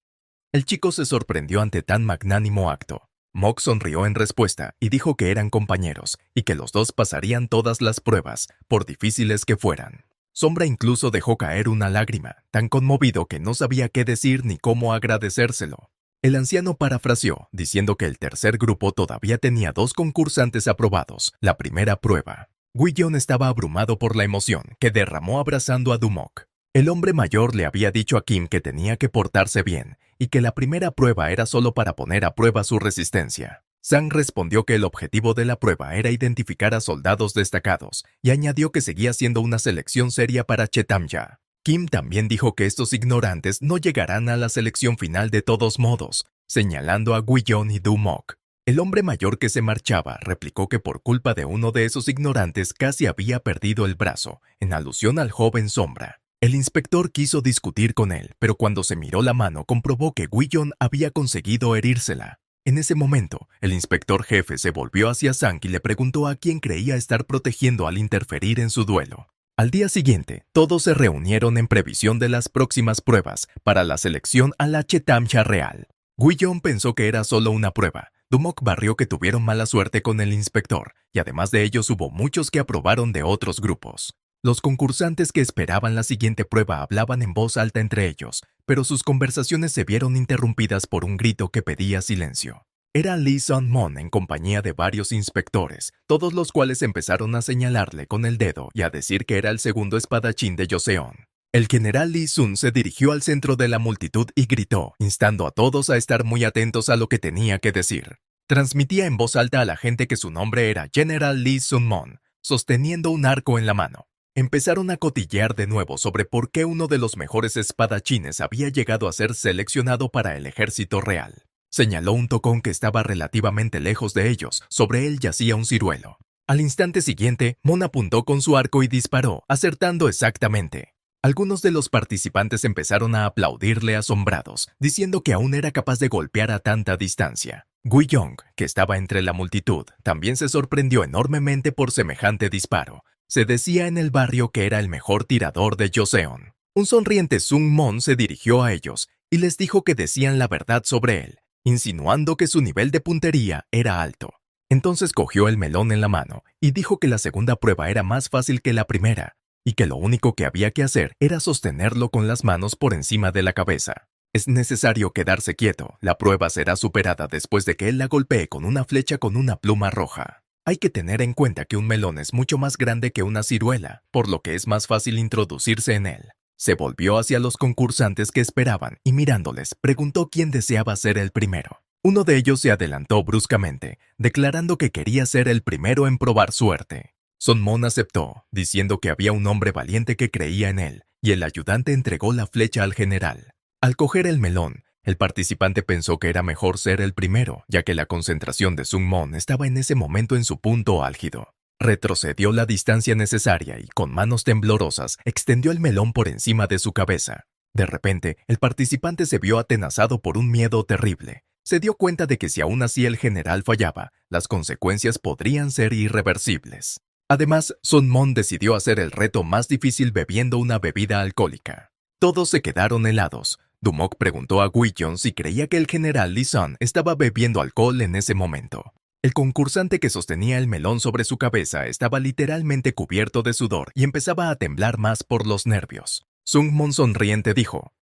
El chico se sorprendió ante tan magnánimo acto. Mok sonrió en respuesta y dijo que eran compañeros y que los dos pasarían todas las pruebas, por difíciles que fueran. Sombra incluso dejó caer una lágrima, tan conmovido que no sabía qué decir ni cómo agradecérselo. El anciano parafraseó, diciendo que el tercer grupo todavía tenía 2 concursantes aprobados, la primera prueba. Guillón estaba abrumado por la emoción, que derramó abrazando a Dumok. El hombre mayor le había dicho a Kim que tenía que portarse bien, y que la primera prueba era solo para poner a prueba su resistencia. Sang respondió que el objetivo de la prueba era identificar a soldados destacados, y añadió que seguía siendo una selección seria para Chetamya. Kim también dijo que estos ignorantes no llegarán a la selección final de todos modos, señalando a Guillón y Dumok. El hombre mayor que se marchaba replicó que por culpa de uno de esos ignorantes casi había perdido el brazo, en alusión al joven Sombra. El inspector quiso discutir con él, pero cuando se miró la mano comprobó que Guillón había conseguido herírsela. En ese momento, el inspector jefe se volvió hacia Sang y le preguntó a quién creía estar protegiendo al interferir en su duelo. Al día siguiente, todos se reunieron en previsión de las próximas pruebas para la selección a la Chetamya Real. Guillón pensó que era solo una prueba. Dumok barrió que tuvieron mala suerte con el inspector, y además de ellos hubo muchos que aprobaron de otros grupos. Los concursantes que esperaban la siguiente prueba hablaban en voz alta entre ellos, pero sus conversaciones se vieron interrumpidas por un grito que pedía silencio. Era Lee Sun-mon en compañía de varios inspectores, todos los cuales empezaron a señalarle con el dedo y a decir que era el segundo espadachín de Joseon. El general Lee Sun se dirigió al centro de la multitud y gritó, instando a todos a estar muy atentos a lo que tenía que decir. Transmitía en voz alta a la gente que su nombre era General Lee Sun-mon, sosteniendo un arco en la mano. Empezaron a cotillear de nuevo sobre por qué uno de los mejores espadachines había llegado a ser seleccionado para el ejército real. Señaló un tocón que estaba relativamente lejos de ellos, sobre él yacía un ciruelo. Al instante siguiente, Mon apuntó con su arco y disparó, acertando exactamente. Algunos de los participantes empezaron a aplaudirle asombrados, diciendo que aún era capaz de golpear a tanta distancia. Guiyong, que estaba entre la multitud, también se sorprendió enormemente por semejante disparo. Se decía en el barrio que era el mejor tirador de Joseon. Un sonriente Sung Mon se dirigió a ellos y les dijo que decían la verdad sobre él, insinuando que su nivel de puntería era alto. Entonces cogió el melón en la mano y dijo que la segunda prueba era más fácil que la primera, y que lo único que había que hacer era sostenerlo con las manos por encima de la cabeza. Es necesario quedarse quieto, la prueba será superada después de que él la golpee con una flecha con una pluma roja. Hay que tener en cuenta que un melón es mucho más grande que una ciruela, por lo que es más fácil introducirse en él. Se volvió hacia los concursantes que esperaban y mirándoles, preguntó quién deseaba ser el primero. Uno de ellos se adelantó bruscamente, declarando que quería ser el primero en probar suerte. Sun Mon aceptó, diciendo que había un hombre valiente que creía en él, y el ayudante entregó la flecha al general. Al coger el melón, el participante pensó que era mejor ser el primero, ya que la concentración de Sun Mon estaba en ese momento en su punto álgido. Retrocedió la distancia necesaria y, con manos temblorosas, extendió el melón por encima de su cabeza. De repente, el participante se vio atenazado por un miedo terrible. Se dio cuenta de que si aún así el general fallaba, las consecuencias podrían ser irreversibles. Además, Sun Mon decidió hacer el reto más difícil bebiendo una bebida alcohólica. Todos se quedaron helados. Dumok preguntó a Guillón si creía que el general Lee Sun estaba bebiendo alcohol en ese momento. El concursante que sostenía el melón sobre su cabeza estaba literalmente cubierto de sudor y empezaba a temblar más por los nervios. Sung Mon sonriente dijo,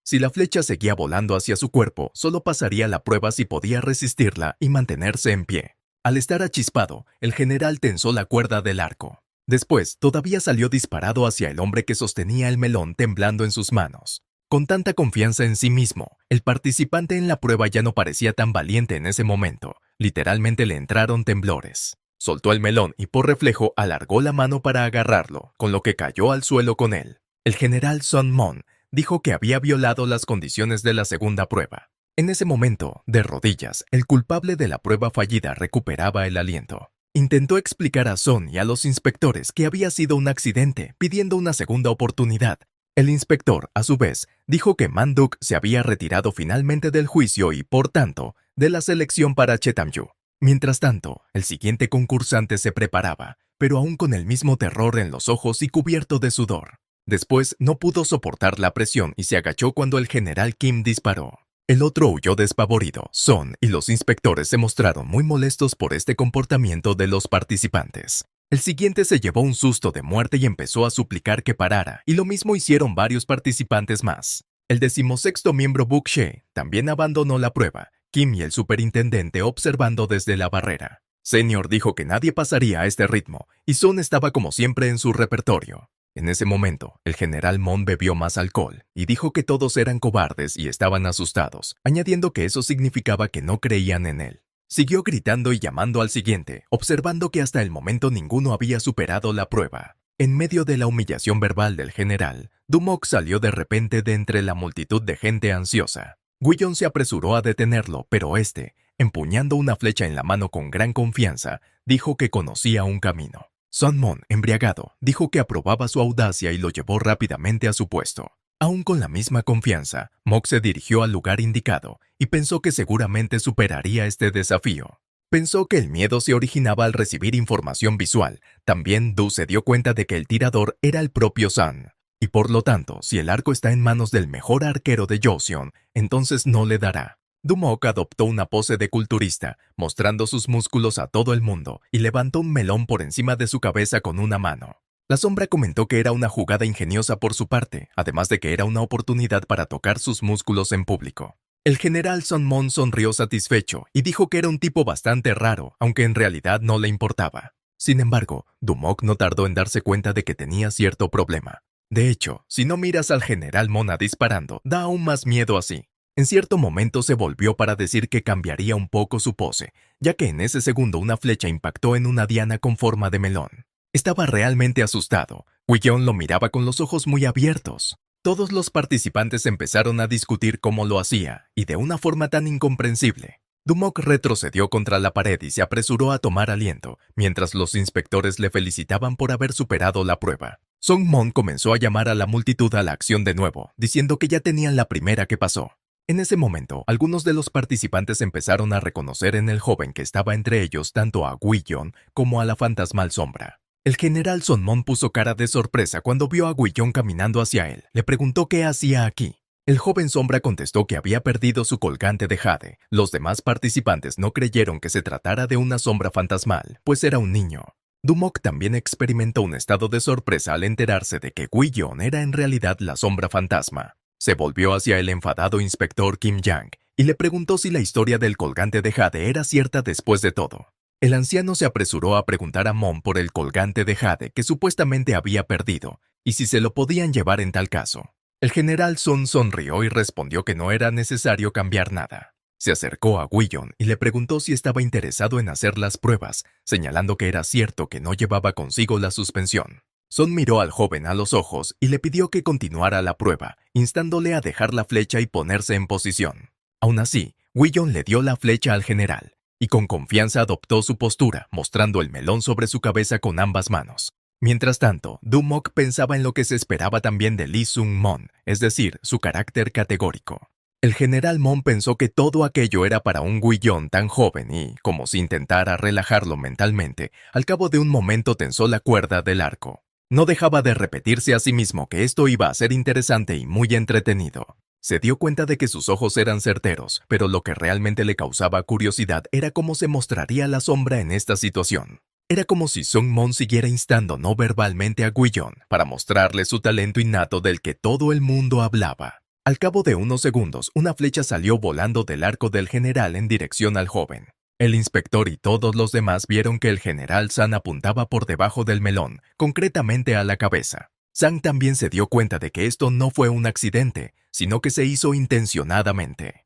si la flecha seguía volando hacia su cuerpo, solo pasaría la prueba si podía resistirla y mantenerse en pie. Al estar achispado, el general tensó la cuerda del arco. Después, todavía salió disparado hacia el hombre que sostenía el melón temblando en sus manos. Con tanta confianza en sí mismo, el participante en la prueba ya no parecía tan valiente en ese momento. Literalmente le entraron temblores. Soltó el melón y por reflejo alargó la mano para agarrarlo, con lo que cayó al suelo con él. El general Sun Mon dijo que había violado las condiciones de la segunda prueba. En ese momento, de rodillas, el culpable de la prueba fallida recuperaba el aliento. Intentó explicar a Son y a los inspectores que había sido un accidente, pidiendo una segunda oportunidad. El inspector, a su vez, dijo que Manduk se había retirado finalmente del juicio y, por tanto, de la selección para Chetamyu. Mientras tanto, el siguiente concursante se preparaba, pero aún con el mismo terror en los ojos y cubierto de sudor. Después no pudo soportar la presión y se agachó cuando el general Kim disparó. El otro huyó despavorido. Son y los inspectores se mostraron muy molestos por este comportamiento de los participantes. El siguiente se llevó un susto de muerte y empezó a suplicar que parara, y lo mismo hicieron varios participantes más. El 16º miembro Book-she también abandonó la prueba, Kim y el superintendente observando desde la barrera. Senior dijo que nadie pasaría a este ritmo, y Sun estaba como siempre en su repertorio. En ese momento, el general Mon bebió más alcohol y dijo que todos eran cobardes y estaban asustados, añadiendo que eso significaba que no creían en él. Siguió gritando y llamando al siguiente, observando que hasta el momento ninguno había superado la prueba. En medio de la humillación verbal del general, Dumok salió de repente de entre la multitud de gente ansiosa. Guillon se apresuró a detenerlo, pero este, empuñando una flecha en la mano con gran confianza, dijo que conocía un camino. Sun Mon, embriagado, dijo que aprobaba su audacia y lo llevó rápidamente a su puesto. Aún con la misma confianza, Mok se dirigió al lugar indicado y pensó que seguramente superaría este desafío. Pensó que el miedo se originaba al recibir información visual. También Du se dio cuenta de que el tirador era el propio Sun. Y por lo tanto, si el arco está en manos del mejor arquero de Joseon, entonces no le dará. Dumok adoptó una pose de culturista, mostrando sus músculos a todo el mundo, y levantó un melón por encima de su cabeza con una mano. La sombra comentó que era una jugada ingeniosa por su parte, además de que era una oportunidad para tocar sus músculos en público. El general Sun Mon sonrió satisfecho y dijo que era un tipo bastante raro, aunque en realidad no le importaba. Sin embargo, Dumok no tardó en darse cuenta de que tenía cierto problema. De hecho, si no miras al general Mona disparando, da aún más miedo así. En cierto momento se volvió para decir que cambiaría un poco su pose, ya que en ese segundo una flecha impactó en una diana con forma de melón. Estaba realmente asustado. Guillon lo miraba con los ojos muy abiertos. Todos los participantes empezaron a discutir cómo lo hacía, y de una forma tan incomprensible. Dumok retrocedió contra la pared y se apresuró a tomar aliento, mientras los inspectores le felicitaban por haber superado la prueba. Song Mon comenzó a llamar a la multitud a la acción de nuevo, diciendo que ya tenían la primera que pasó. En ese momento, algunos de los participantes empezaron a reconocer en el joven que estaba entre ellos tanto a Guillon como a la fantasmal sombra. El general Sun Mon puso cara de sorpresa cuando vio a Guillon caminando hacia él. Le preguntó qué hacía aquí. El joven sombra contestó que había perdido su colgante de jade. Los demás participantes no creyeron que se tratara de una sombra fantasmal, pues era un niño. Dumok también experimentó un estado de sorpresa al enterarse de que Guillon era en realidad la sombra fantasma. Se volvió hacia el enfadado inspector Kim Yang y le preguntó si la historia del colgante de jade era cierta después de todo. El anciano se apresuró a preguntar a Mon por el colgante de jade que supuestamente había perdido y si se lo podían llevar en tal caso. El general Sun sonrió y respondió que no era necesario cambiar nada. Se acercó a Guillon y le preguntó si estaba interesado en hacer las pruebas, señalando que era cierto que no llevaba consigo la suspensión. Sun miró al joven a los ojos y le pidió que continuara la prueba, instándole a dejar la flecha y ponerse en posición. Aún así, Guillon le dio la flecha al general, y con confianza adoptó su postura, mostrando el melón sobre su cabeza con ambas manos. Mientras tanto, Dumok pensaba en lo que se esperaba también de Lee Sung Mon, es decir, su carácter categórico. El general Mon pensó que todo aquello era para un Guillon tan joven y, como si intentara relajarlo mentalmente, al cabo de un momento tensó la cuerda del arco. No dejaba de repetirse a sí mismo que esto iba a ser interesante y muy entretenido. Se dio cuenta de que sus ojos eran certeros, pero lo que realmente le causaba curiosidad era cómo se mostraría la sombra en esta situación. Era como si Sung Mon siguiera instando no verbalmente a Guillon para mostrarle su talento innato del que todo el mundo hablaba. Al cabo de unos segundos, una flecha salió volando del arco del general en dirección al joven. El inspector y todos los demás vieron que el general San apuntaba por debajo del melón, concretamente a la cabeza. San también se dio cuenta de que esto no fue un accidente, sino que se hizo intencionadamente.